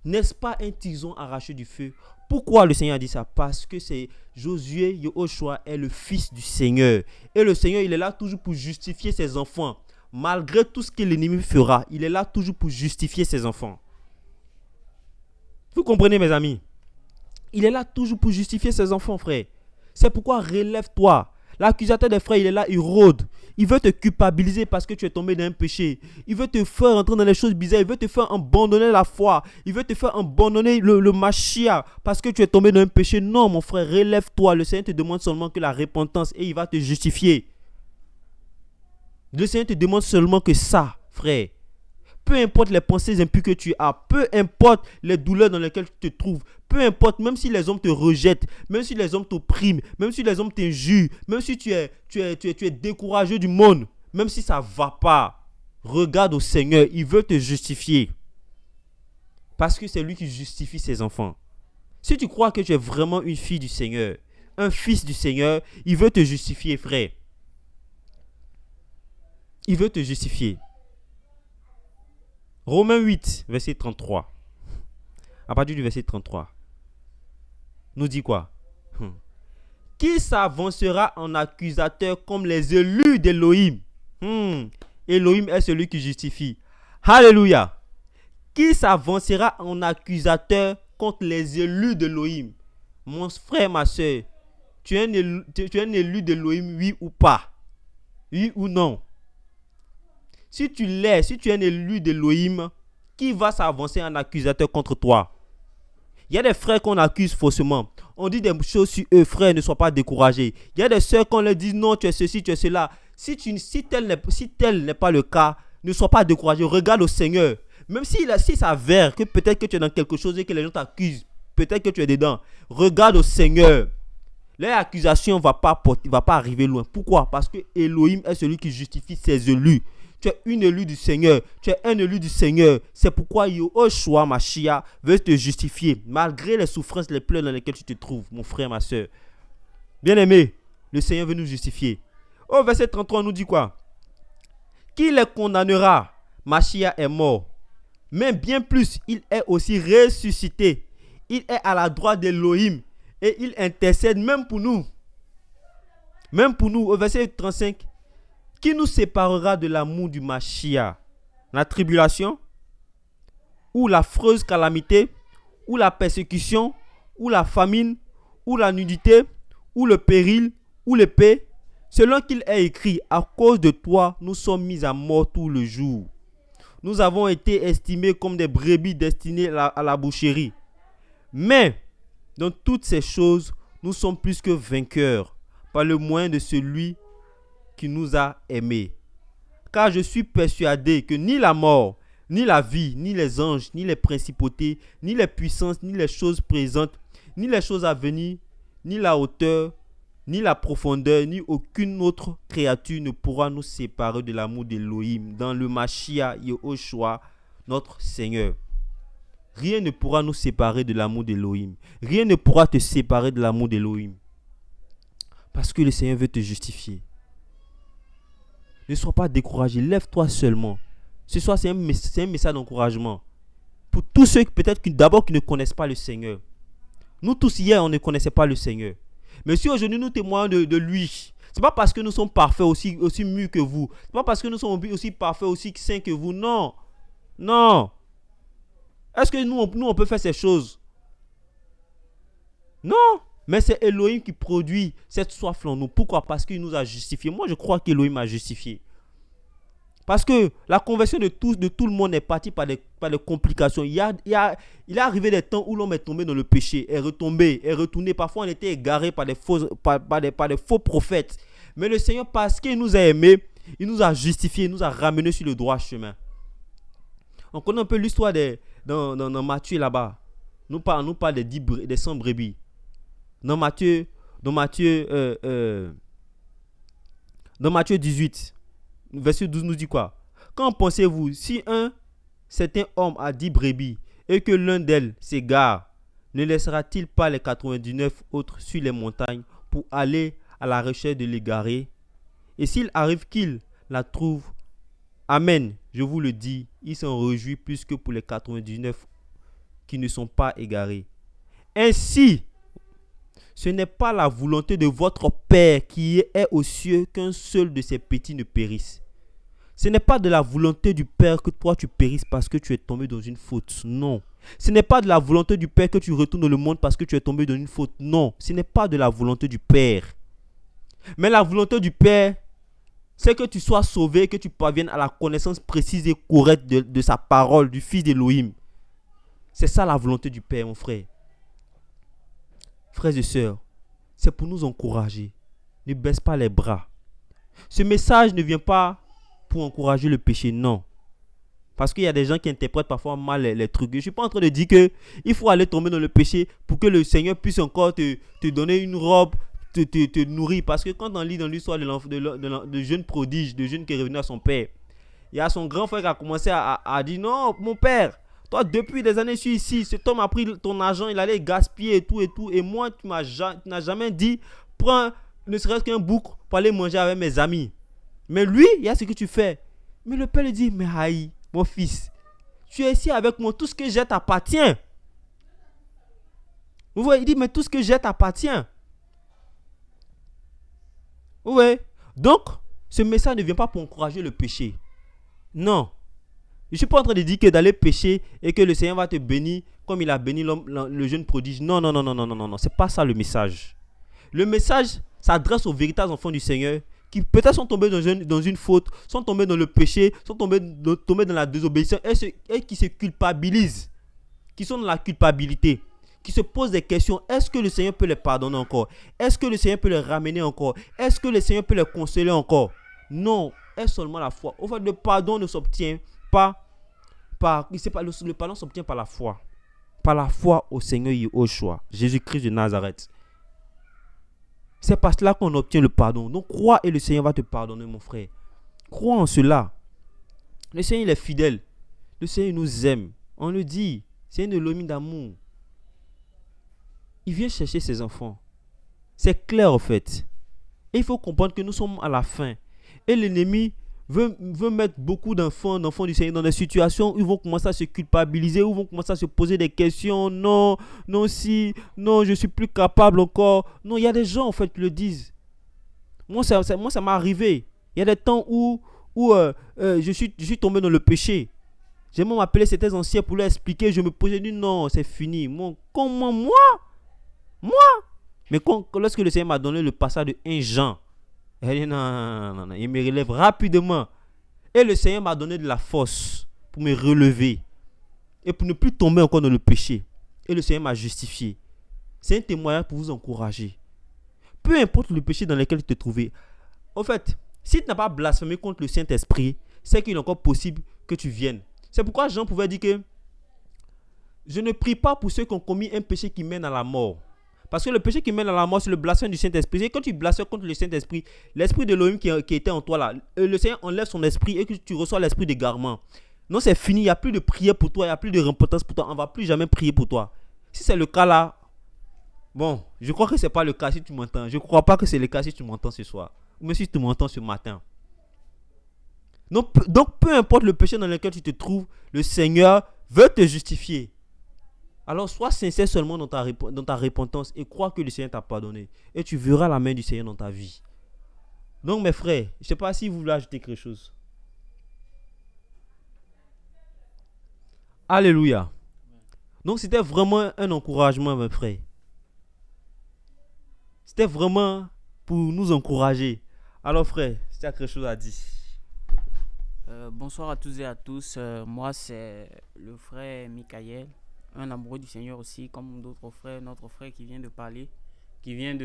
N'est-ce pas un tison arraché du feu? Pourquoi le Seigneur a dit ça? Parce que c'est Josué, Yehoshua est le fils du Seigneur. Et le Seigneur, il est là toujours pour justifier ses enfants. Malgré tout ce que l'ennemi fera, il est là toujours pour justifier ses enfants. Vous comprenez, mes amis? Il est là toujours pour justifier ses enfants, frère. C'est pourquoi relève-toi. L'accusateur des frères, il est là, il rôde. Il veut te culpabiliser parce que tu es tombé dans un péché. Il veut te faire entrer dans les choses bizarres. Il veut te faire abandonner la foi. Il veut te faire abandonner le Mashiach parce que tu es tombé dans un péché. Non, mon frère, relève-toi. Le Seigneur te demande seulement que la repentance et il va te justifier. Le Seigneur te demande seulement que ça, frère. Peu importe les pensées impures que tu as, peu importe les douleurs dans lesquelles tu te trouves, peu importe, même si les hommes te rejettent, même si les hommes t'oppriment, même si les hommes t'injurent, même si tu es découragé du monde, même si ça ne va pas, regarde au Seigneur, il veut te justifier. Parce que c'est lui qui justifie ses enfants. Si tu crois que tu es vraiment une fille du Seigneur, un fils du Seigneur, il veut te justifier, frère. Il veut te justifier. Romains 8, verset 33. À partir du verset 33. Nous dit quoi? Qui s'avancera en accusateur comme les élus d'Élohim? Élohim est celui qui justifie. Alléluia. Qui s'avancera en accusateur contre les élus d'Élohim? Mon frère, ma soeur, tu es un élu d'Élohim, oui ou pas? Oui ou non? Si tu l'es, si tu es un élu d'Élohim, qui va s'avancer en accusateur contre toi? Il y a des frères qu'on accuse faussement. On dit des choses sur eux, frères, ne sois pas découragés. Il y a des sœurs qu'on leur dit non, tu es ceci, tu es cela. Si tel n'est pas le cas, ne sois pas découragé. Regarde au Seigneur. Même s'il s'avère que peut-être que tu es dans quelque chose et que les gens t'accusent, peut-être que tu es dedans, regarde au Seigneur. L'accusation ne va pas arriver loin. Pourquoi? Parce que Elohim est celui qui justifie ses élus. Tu es une élue du Seigneur. Tu es un élu du Seigneur. C'est pourquoi Yahushua Mashiach veut te justifier. Malgré les souffrances, les pleurs dans lesquelles tu te trouves, mon frère, ma soeur. Bien-aimé, le Seigneur veut nous justifier. Au verset 33, on nous dit quoi? Qui les condamnera? Mashiach est mort. Mais bien plus, il est aussi ressuscité. Il est à la droite d'Elohim. Et il intercède même pour nous. Même pour nous. Au verset 35. Qui nous séparera de l'amour du Mashiach? La tribulation? Ou l'affreuse calamité? Ou la persécution? Ou la famine? Ou la nudité? Ou le péril? Ou l'épée? Selon qu'il est écrit, à cause de toi, nous sommes mis à mort tout le jour. Nous avons été estimés comme des brebis destinées à la boucherie. Mais, dans toutes ces choses, nous sommes plus que vainqueurs par le moyen de celui qui nous a aimés. Car je suis persuadé que ni la mort, ni la vie, ni les anges, ni les principautés, ni les puissances, ni les choses présentes, ni les choses à venir, ni la hauteur, ni la profondeur, ni aucune autre créature ne pourra nous séparer de l'amour d'Elohim dans le Mashiach Yahushua, notre Seigneur. Rien ne pourra nous séparer de l'amour d'Elohim. Rien ne pourra te séparer de l'amour d'Elohim. Parce que le Seigneur veut te justifier. Ne sois pas découragé. Lève-toi seulement. Ce soir, c'est un message d'encouragement. Pour tous ceux peut-être d'abord qui ne connaissent pas le Seigneur. Nous tous hier, on ne connaissait pas le Seigneur. Mais si aujourd'hui nous témoignons de lui, ce n'est pas parce que nous sommes parfaits aussi mûrs que vous. Ce n'est pas parce que nous sommes aussi parfaits, aussi saints que vous. Non. Non. Est-ce que nous on peut faire ces choses? Non. Mais c'est Elohim qui produit cette soif en nous. Pourquoi? Parce qu'il nous a justifiés. Moi, je crois qu'Elohim m'a justifié. Parce que la conversion de tout le monde est partie par des complications. Il est arrivé des temps où l'homme est tombé dans le péché, est retombé, est retourné. Parfois, on était égaré par des faux prophètes. Mais le Seigneur, parce qu'il nous a aimés, il nous a justifiés, il nous a ramenés sur le droit chemin. On connaît un peu l'histoire dans Matthieu là-bas. Nous parle des 100 brebis. Dans Matthieu 18, verset 12 nous dit quoi? Qu'en pensez-vous? Si un certain homme a 10 brebis et que l'un d'elles s'égare, ne laissera-t-il pas les 99 autres sur les montagnes pour aller à la recherche de l'égarée? Et s'il arrive qu'il la trouve, amen, je vous le dis, il s'en réjouit plus que pour les 99 qui ne sont pas égarés. Ainsi, ce n'est pas la volonté de votre Père qui est aux cieux qu'un seul de ses petits ne périsse. Ce n'est pas de la volonté du Père que toi tu périsses parce que tu es tombé dans une faute. Non. Ce n'est pas de la volonté du Père que tu retournes dans le monde parce que tu es tombé dans une faute. Non. Ce n'est pas de la volonté du Père. Mais la volonté du Père, c'est que tu sois sauvé, que tu parviennes à la connaissance précise et correcte de sa parole, du Fils d'Elohim. C'est ça la volonté du Père, mon frère. Frères et sœurs, c'est pour nous encourager. Ne baisse pas les bras. Ce message ne vient pas pour encourager le péché, non. Parce qu'il y a des gens qui interprètent parfois mal les trucs. Je ne suis pas en train de dire qu'il faut aller tomber dans le péché pour que le Seigneur puisse encore te donner une robe, te nourrir. Parce que quand on lit dans l'histoire de jeune prodige, de jeune qui est revenu à son père, il y a son grand frère qui a commencé à dire, non, mon père, toi, depuis des années, je suis ici. Cet homme a pris ton argent, il allait gaspiller et tout. Et moi, tu n'as jamais dit, prends ne serait-ce qu'un bouc pour aller manger avec mes amis. Mais lui, il y a ce que tu fais. Mais le père lui dit, mais aïe, mon fils, tu es ici avec moi, tout ce que j'ai t'appartient. Vous voyez, il dit, mais tout ce que j'ai t'appartient. Vous voyez? Donc, ce message ne vient pas pour encourager le péché. Non. Je ne suis pas en train de dire que d'aller pécher et que le Seigneur va te bénir comme il a béni le jeune prodige. Non. Ce n'est pas ça le message. Le message s'adresse aux véritables enfants du Seigneur qui peut-être sont tombés dans une faute, sont tombés dans le péché, sont tombés dans la désobéissance et qui se culpabilisent, qui sont dans la culpabilité, qui se posent des questions. Est-ce que le Seigneur peut les pardonner encore? Est-ce que le Seigneur peut les ramener encore? Est-ce que le Seigneur peut les consoler encore? Non, est seulement la foi. Au fait, le pardon ne s'obtient pas par... Le pardon s'obtient par la foi. Par la foi au Seigneur Yahushua, Jésus-Christ de Nazareth. C'est par cela qu'on obtient le pardon. Donc crois et le Seigneur va te pardonner, mon frère. Crois en cela. Le Seigneur il est fidèle. Le Seigneur nous aime. On le dit. C'est une Elohim d'amour. Il vient chercher ses enfants. C'est clair en fait. Et il faut comprendre que nous sommes à la fin. Et l'ennemi veut mettre beaucoup d'enfants du Seigneur dans des situations où ils vont commencer à se culpabiliser, où ils vont commencer à se poser des questions. Non, non, si, non, je suis plus capable encore. Non, il y a des gens en fait qui le disent. Moi, ça m'est arrivé. Il y a des temps où je suis tombé dans le péché. J'ai même appelé certains anciens pour leur expliquer. Je me posais, dit non, c'est fini. Comment moi? Mais lorsque le Seigneur m'a donné le passage de 1 Jean, il dit non, il me relève rapidement. Et le Seigneur m'a donné de la force pour me relever et pour ne plus tomber encore dans le péché. Et le Seigneur m'a justifié. C'est un témoignage pour vous encourager. Peu importe le péché dans lequel tu te trouvais. En fait, si tu n'as pas blasphémé contre le Saint-Esprit, c'est qu'il est encore possible que tu viennes. C'est pourquoi Jean pouvait dire que je ne prie pas pour ceux qui ont commis un péché qui mène à la mort. Parce que le péché qui mène à la mort, c'est le blasphème du Saint-Esprit. Et quand tu blasphèmes contre le Saint-Esprit, l'esprit de l'Elohim qui était en toi là, le Seigneur enlève son esprit et que tu reçois l'esprit d'égarement. Non, c'est fini, il n'y a plus de prière pour toi, il n'y a plus de repentance pour toi, on ne va plus jamais prier pour toi. Si c'est le cas là, bon, je crois que ce n'est pas le cas si tu m'entends. Je ne crois pas que c'est le cas si tu m'entends ce soir. Ou même si tu m'entends ce matin. Donc, peu importe le péché dans lequel tu te trouves, le Seigneur veut te justifier. Alors sois sincère seulement dans ta repentance et crois que le Seigneur t'a pardonné. Et tu verras la main du Seigneur dans ta vie. Donc mes frères, je ne sais pas si vous voulez ajouter quelque chose. Alléluia. Donc c'était vraiment un encouragement mes frères. C'était vraiment pour nous encourager. Alors frère, si tu as quelque chose à dire. Bonsoir à tous et à tous. Moi c'est le frère Michael, un amoureux du Seigneur aussi, comme d'autres frères, notre frère qui vient de parler, qui vient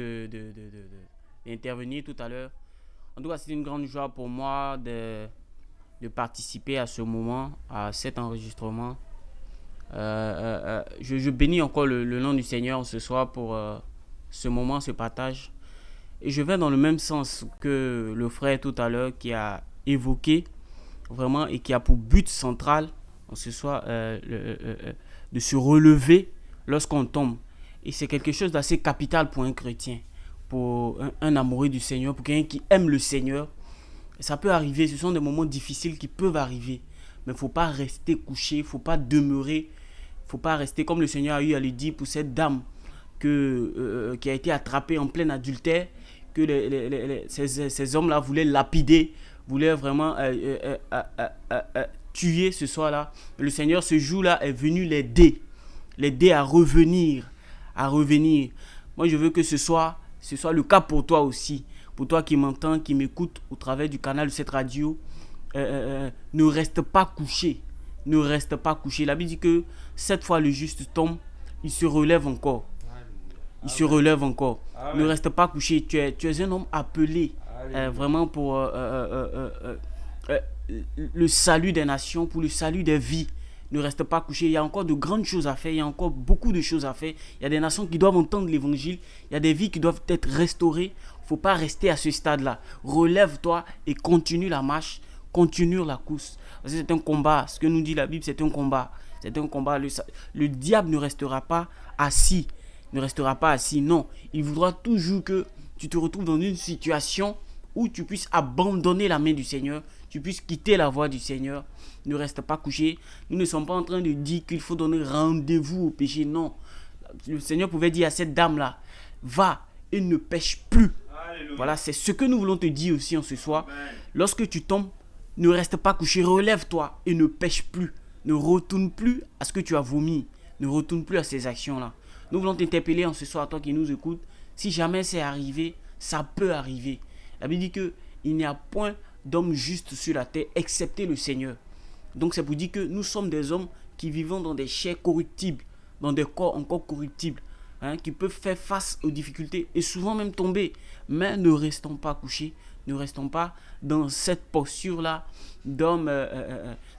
d'intervenir tout à l'heure. En tout cas, c'est une grande joie pour moi de participer à ce moment, à cet enregistrement. Je bénis encore le nom du Seigneur ce soir pour ce moment, ce partage. Et je vais dans le même sens que le frère tout à l'heure qui a évoqué vraiment et qui a pour but central en ce soir de se relever lorsqu'on tombe. Et c'est quelque chose d'assez capital pour un chrétien, pour un amoureux du Seigneur, pour quelqu'un qui aime le Seigneur. Ça peut arriver, ce sont des moments difficiles qui peuvent arriver, mais il ne faut pas rester couché, il ne faut pas demeurer, il ne faut pas rester comme le Seigneur a eu à le dire pour cette dame qui a été attrapée en plein adultère, que ces hommes-là voulaient lapider, voulaient vraiment tuer ce soir-là. Le Seigneur ce jour-là est venu l'aider à revenir. Moi je veux que ce soit le cas pour toi aussi, pour toi qui m'entends, qui m'écoute au travers du canal de cette radio. Ne reste pas couché. La Bible dit que 7 fois le juste tombe, il se relève encore. Ne reste pas couché. Tu es un homme appelé vraiment pour le salut des nations, pour le salut des vies. Ne reste pas couché. Il y a encore de grandes choses à faire. Il y a encore beaucoup de choses à faire. Il y a des nations qui doivent entendre l'évangile. Il y a des vies qui doivent être restaurées. Il ne faut pas rester à ce stade-là. Relève-toi et continue la marche. Continue la course. Parce que c'est un combat. Ce que nous dit la Bible, c'est un combat. Le diable ne restera pas assis. Non. Il voudra toujours que tu te retrouves dans une situation où tu puisses abandonner la main du Seigneur. Tu puisses quitter la voie du Seigneur. Ne reste pas couché. Nous ne sommes pas en train de dire qu'il faut donner rendez-vous au péché. Non. Le Seigneur pouvait dire à cette dame-là, va et ne pêche plus. Alléluia. Voilà, c'est ce que nous voulons te dire aussi en ce soir. Amen. Lorsque tu tombes, ne reste pas couché. Relève-toi et ne pêche plus. Ne retourne plus à ce que tu as vomi. Ne retourne plus à ces actions-là. Nous voulons t'interpeller en ce soir, toi qui nous écoutes. Si jamais c'est arrivé, ça peut arriver. La Bible dit qu'il n'y a point d'homme juste sur la terre, excepté le Seigneur. Donc c'est pour dire que nous sommes des hommes qui vivons dans des chairs corruptibles, dans des corps encore corruptibles, qui peuvent faire face aux difficultés et souvent même tomber. Mais ne restons pas couchés, Ne restons pas dans cette posture-là d'homme.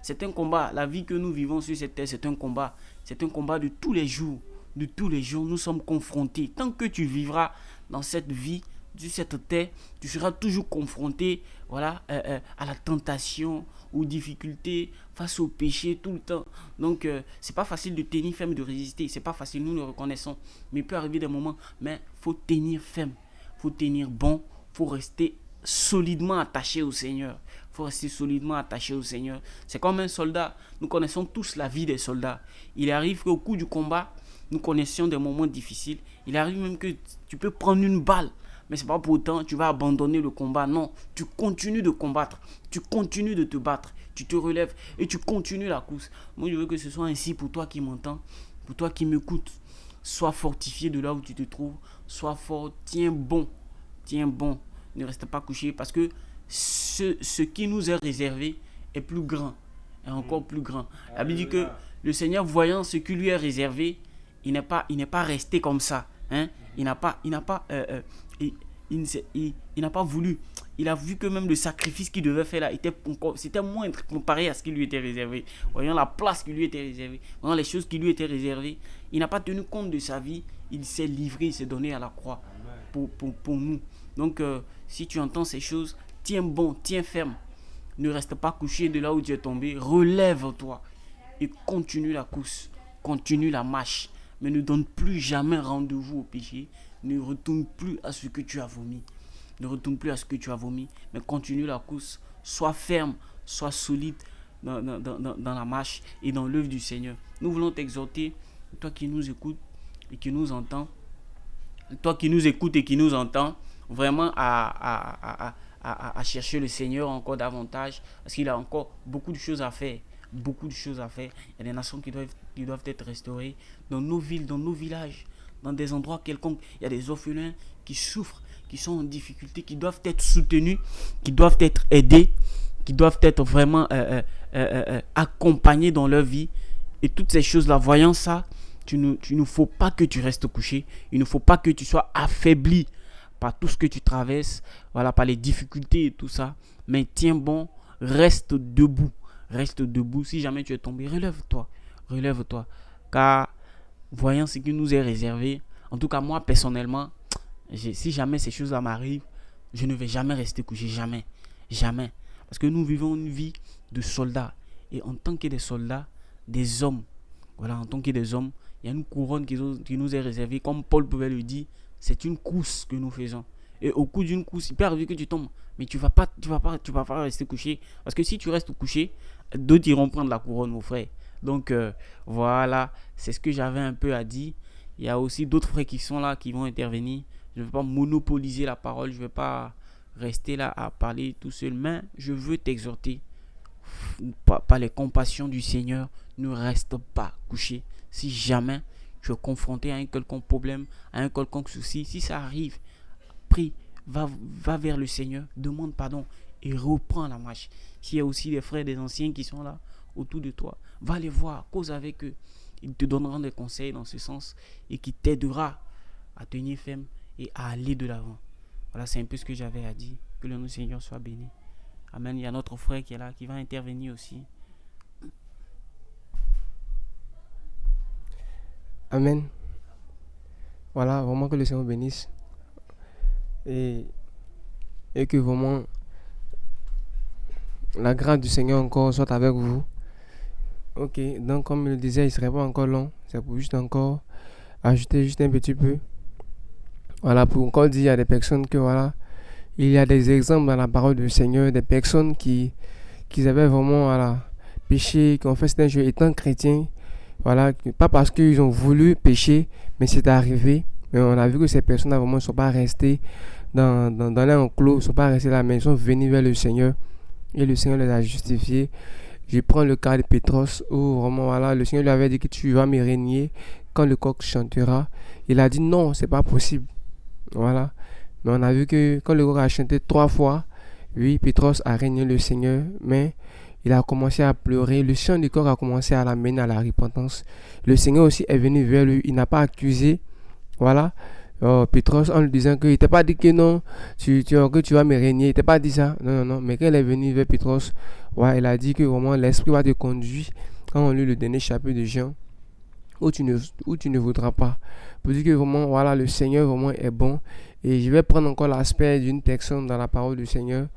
C'est un combat. La vie que nous vivons sur cette terre, c'est un combat. C'est un combat de tous les jours. De tous les jours, nous sommes confrontés. Tant que tu vivras dans cette vie, sur cette terre, tu seras toujours confronté, voilà, à la tentation, aux difficultés, face au péché tout le temps. Donc, c'est pas facile de tenir ferme, de résister. C'est pas facile, nous le reconnaissons. Mais il peut arriver des moments, mais faut tenir ferme, faut tenir bon, faut rester solidement attaché au Seigneur. Faut rester solidement attaché au Seigneur. C'est comme un soldat. Nous connaissons tous la vie des soldats. Il arrive qu'au cours du combat, nous connaissions des moments difficiles. Il arrive même que tu peux prendre une balle, mais c'est pas pour autant tu vas abandonner le combat. Non, tu continues de combattre, tu continues de te battre, tu te relèves et tu continues la course. Moi, je veux que ce soit ainsi pour toi qui m'entends, pour toi qui m'écoutes. Sois fortifié de là où tu te trouves, sois fort, tiens bon, ne reste pas couché parce que ce qui nous est réservé est plus grand, est encore plus grand. La Bible dit que le Seigneur, voyant ce qui lui est réservé, il n'est pas resté comme ça, hein. Il n'a pas voulu. Il a vu que même le sacrifice qu'il devait faire là c'était moindre comparé à ce qui lui était réservé. Voyant la place qui lui était réservée, voyant les choses qui lui étaient réservées, il n'a pas tenu compte de sa vie. Il s'est livré, il s'est donné à la croix pour nous. Donc, si tu entends ces choses, tiens bon, tiens ferme. Ne reste pas couché de là où tu es tombé. Relève-toi et continue la course, continue la marche. Mais ne donne plus jamais rendez-vous au péché. Ne retourne plus à ce que tu as vomi. Ne retourne plus à ce que tu as vomi. Mais continue la course. Sois ferme, sois solide dans la marche et dans l'œuvre du Seigneur. Nous voulons t'exhorter, toi qui nous écoutes et qui nous entends. Toi qui nous écoutes et qui nous entends, vraiment à chercher le Seigneur encore davantage. Parce qu'il a encore beaucoup de choses à faire. Beaucoup de choses à faire. Il y a des nations qui doivent être restaurées dans nos villes, dans nos villages, dans des endroits quelconques. Il y a des orphelins qui souffrent, qui sont en difficulté, qui doivent être soutenus, qui doivent être aidés, qui doivent être vraiment accompagnés dans leur vie. Et toutes ces choses-là, voyant ça, il ne faut pas que tu restes couché. Il ne faut pas que tu sois affaibli par tout ce que tu traverses, voilà, par les difficultés et tout ça. Mais tiens bon, reste debout. Reste debout. Si jamais tu es tombé, relève-toi. Relève-toi. Car, voyant ce qui nous est réservé, en tout cas moi personnellement, si jamais ces choses-là m'arrivent, je ne vais jamais rester couché. Jamais. Jamais. Parce que nous vivons une vie de soldats. Et en tant que des soldats, des hommes, voilà, en tant que des hommes, il y a une couronne qui nous est réservée. Comme Paul pouvait le dire, c'est une course que nous faisons. Et au cours d'une course, il peut arriver que tu tombes. Mais tu vas pas rester couché. Parce que si tu restes couché, d'autres iront prendre la couronne, mon frère. Donc, voilà, c'est ce que j'avais un peu à dire. Il y a aussi d'autres frères qui sont là, qui vont intervenir. Je ne veux pas monopoliser la parole. Je ne veux pas rester là à parler tout seul. Mais je veux t'exhorter. Par les compassions du Seigneur, ne reste pas couché. Si jamais tu es confronté à un quelconque problème, à un quelconque souci, si ça arrive, prie, va vers le Seigneur, demande pardon et reprends la marche. S'il y a aussi des frères, des anciens qui sont là autour de toi, va les voir, cause avec eux. Ils te donneront des conseils dans ce sens et qui t'aidera à tenir ferme et à aller de l'avant. Voilà, c'est un peu ce que j'avais à dire. Que le nom du Seigneur soit béni. Amen. Il y a notre frère qui est là, qui va intervenir aussi. Amen. Voilà, vraiment que le Seigneur bénisse. Et que vraiment la grâce du Seigneur encore soit avec vous. Ok, donc comme je le disais, il ne serait pas encore long. C'est pour juste encore ajouter juste un petit peu. Voilà, pour encore dire à des personnes que voilà, il y a des exemples dans la parole du Seigneur, des personnes qui avaient vraiment voilà, péché, qui ont fait certains jeux étant chrétiens. Voilà, pas parce qu'ils ont voulu pécher, mais c'est arrivé. Mais on a vu que ces personnes vraiment ne sont pas restées dans l'enclos, ne sont pas restées là, mais ils sont venus vers le Seigneur. Et le Seigneur les a justifiés. Je prends le cas de Pétros où vraiment voilà, le Seigneur lui avait dit que tu vas me régner quand le coq chantera. Il a dit non, c'est pas possible. Voilà. Mais on a vu que quand le coq a chanté 3 fois, oui, Pétros a régné le Seigneur, mais il a commencé à pleurer. Le chant du coq a commencé à l'amener à la repentance. Le Seigneur aussi est venu vers lui. Il n'a pas accusé, voilà, Pétros en lui disant qu'il t'a pas dit que non, que tu vas me régner. Il t'a pas dit ça. Non, non, non. Mais quand elle est venue vers Pétros, ouais, elle a dit que vraiment l'Esprit va te conduire quand on lit le dernier chapitre de Jean, où tu ne voudras pas. Pour dire que vraiment, voilà, le Seigneur vraiment est bon. Et je vais prendre encore l'aspect d'une personne dans la parole du Seigneur,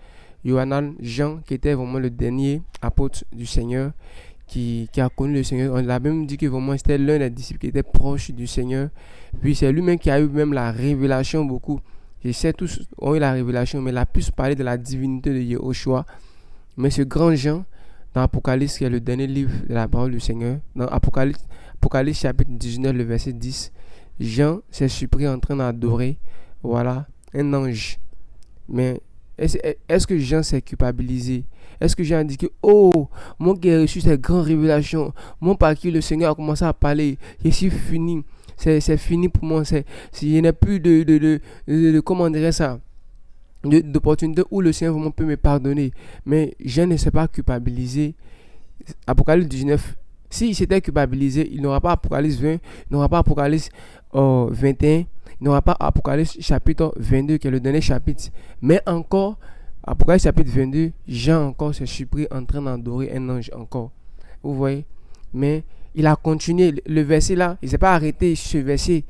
Johanan Jean, qui était vraiment le dernier apôtre du Seigneur, qui a connu le Seigneur. On l'a même dit que vraiment c'était l'un des disciples qui était proche du Seigneur. Puis c'est lui-même qui a eu même la révélation beaucoup. Je sais tous ont eu la révélation, mais il a plus parlé de la divinité de Yehoshua. Mais ce grand Jean, dans Apocalypse, qui est le dernier livre de la parole du Seigneur, dans Apocalypse chapitre 19, le verset 10, Jean s'est surpris en train d'adorer, voilà, un ange. Mais est-ce que Jean s'est culpabilisé? Est-ce que Jean a dit que, oh, moi qui ai reçu cette grande révélation, moi par qui le Seigneur a commencé à parler, je suis fini, c'est fini pour moi, il n'y a plus comment dirait ça, d'opportunité où le Seigneur vraiment peut me pardonner. Mais Jean ne s'est pas culpabilisé. Apocalypse 19, s'il s'était culpabilisé, il n'aura pas Apocalypse 20, il n'aura pas Apocalypse 21, il n'aura pas Apocalypse chapitre 22 qui est le dernier chapitre. Mais encore, Apocalypse chapitre 22, Jean encore s'est surpris en train d'adorer un ange encore. Vous voyez? Mais il a continué. Le verset là, il ne s'est pas arrêté sur ce verset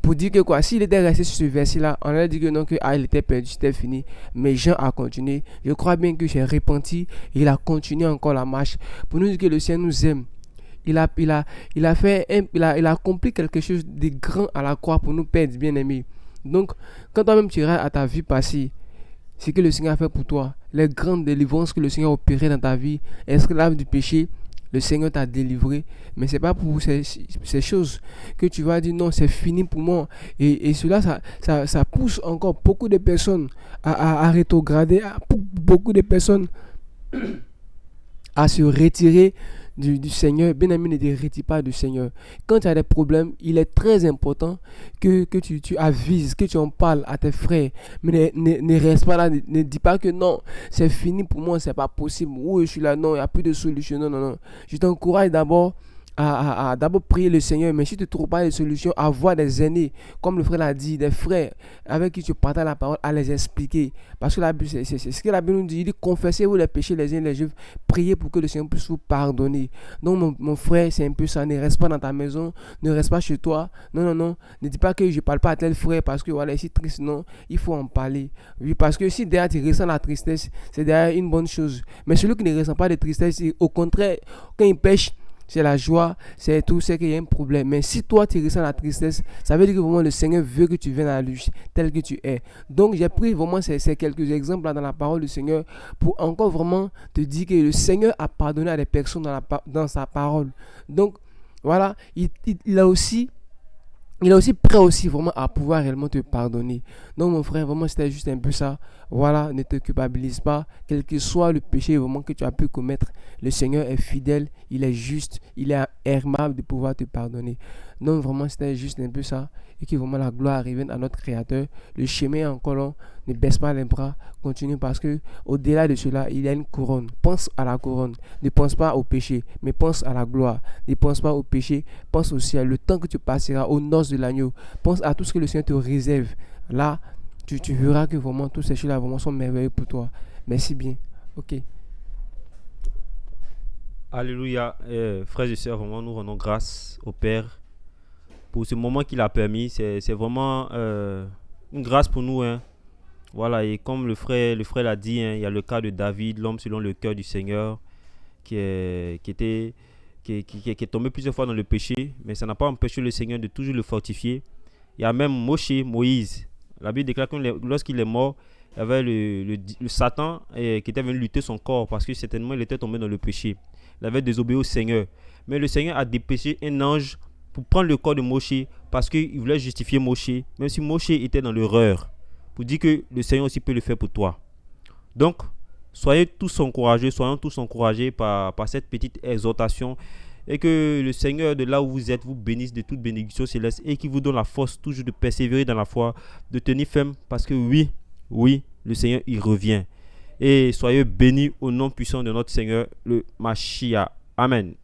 pour dire que quoi, s'il était resté sur ce verset là, on aurait dit que non, que il était perdu, c'était fini. Mais Jean a continué. Je crois bien que j'ai repenti. Il a continué encore la marche pour nous dire que le Seigneur nous aime. Il a accompli quelque chose de grand à la croix pour nous perdre, bien aimés. Donc, quand toi-même tu regardes à ta vie passée, ce que le Seigneur a fait pour toi, les grandes délivrances que le Seigneur a opérées dans ta vie, esclave du péché, le Seigneur t'a délivré. Mais c'est pas pour ces choses que tu vas dire non, c'est fini pour moi. Et cela, ça pousse encore beaucoup de personnes à rétrograder, beaucoup de personnes à se retirer du Seigneur. Bien aimé, ne te retire pas du Seigneur. Quand tu as des problèmes, il est très important que tu avises, que tu en parles à tes frères. Mais ne reste pas là, ne dis pas que non, c'est fini pour moi, c'est pas possible. Oui, je suis là, non, il n'y a plus de solution. Non, non, non. Je t'encourage d'abord à d'abord prier le Seigneur, mais si tu ne trouves pas de solution, à voir des aînés, comme le frère l'a dit, des frères avec qui tu partages la parole, à les expliquer. Parce que c'est ce que la Bible nous dit. Il dit confessez-vous les péchés les uns les autres, priez pour que le Seigneur puisse vous pardonner. Donc mon frère, c'est un peu ça. Ne reste pas dans ta maison, ne reste pas chez toi. Non, non, non. Ne dis pas que je ne parle pas à tel frère parce que voilà, il est triste. Non, il faut en parler. Oui, parce que si derrière tu ressens la tristesse, c'est derrière une bonne chose. Mais celui qui ne ressent pas de tristesse, au contraire, quand il pêche, c'est la joie, c'est tout, c'est qu'il y a un problème. Mais si toi tu ressens la tristesse, ça veut dire que vraiment le Seigneur veut que tu viennes à lui tel que tu es. Donc j'ai pris vraiment ces quelques exemples là dans la parole du Seigneur pour encore vraiment te dire que le Seigneur a pardonné à des personnes dans sa parole. Donc voilà, il est aussi prêt aussi vraiment à pouvoir réellement te pardonner. Donc mon frère, vraiment c'était juste un peu ça. Voilà, ne te culpabilise pas. Quel que soit le péché vraiment que tu as pu commettre, le Seigneur est fidèle, il est juste, il est aimable de pouvoir te pardonner. Donc vraiment c'était juste un peu ça. Et que vraiment la gloire revienne à notre Créateur. Le chemin est encore long, ne baisse pas les bras, continue parce que au-delà de cela, il y a une couronne. Pense à la couronne. Ne pense pas au péché, mais pense à la gloire. Ne pense pas au péché, pense au ciel. Le temps que tu passeras aux noces de l'agneau, pense à tout ce que le Seigneur te réserve. Là, tu verras que vraiment toutes ces choses-là vraiment sont merveilleuses pour toi. Merci bien. Ok. Alléluia. Frères et sœurs, vraiment, nous rendons grâce au Père pour ce moment qu'il a permis. C'est vraiment une grâce pour nous. Hein. Voilà, et comme le frère l'a dit, hein, il y a le cas de David, l'homme selon le cœur du Seigneur, qui est tombé plusieurs fois dans le péché, mais ça n'a pas empêché le Seigneur de toujours le fortifier. Il y a même Moïse. La Bible déclare que lorsqu'il est mort, il y avait le Satan qui était venu lutter son corps parce que certainement il était tombé dans le péché. Il avait désobéi au Seigneur. Mais le Seigneur a dépêché un ange pour prendre le corps de Moshe parce qu'il voulait justifier Moshe, même si Moshe était dans l'erreur, pour dire que le Seigneur aussi peut le faire pour toi. Donc, soyons tous encouragés par cette petite exhortation et que le Seigneur de là où vous êtes vous bénisse de toute bénédiction céleste et qu'il vous donne la force toujours de persévérer dans la foi, de tenir ferme parce que oui, le Seigneur il revient. Et soyez bénis au nom puissant de notre Seigneur, le Mashiach. Amen.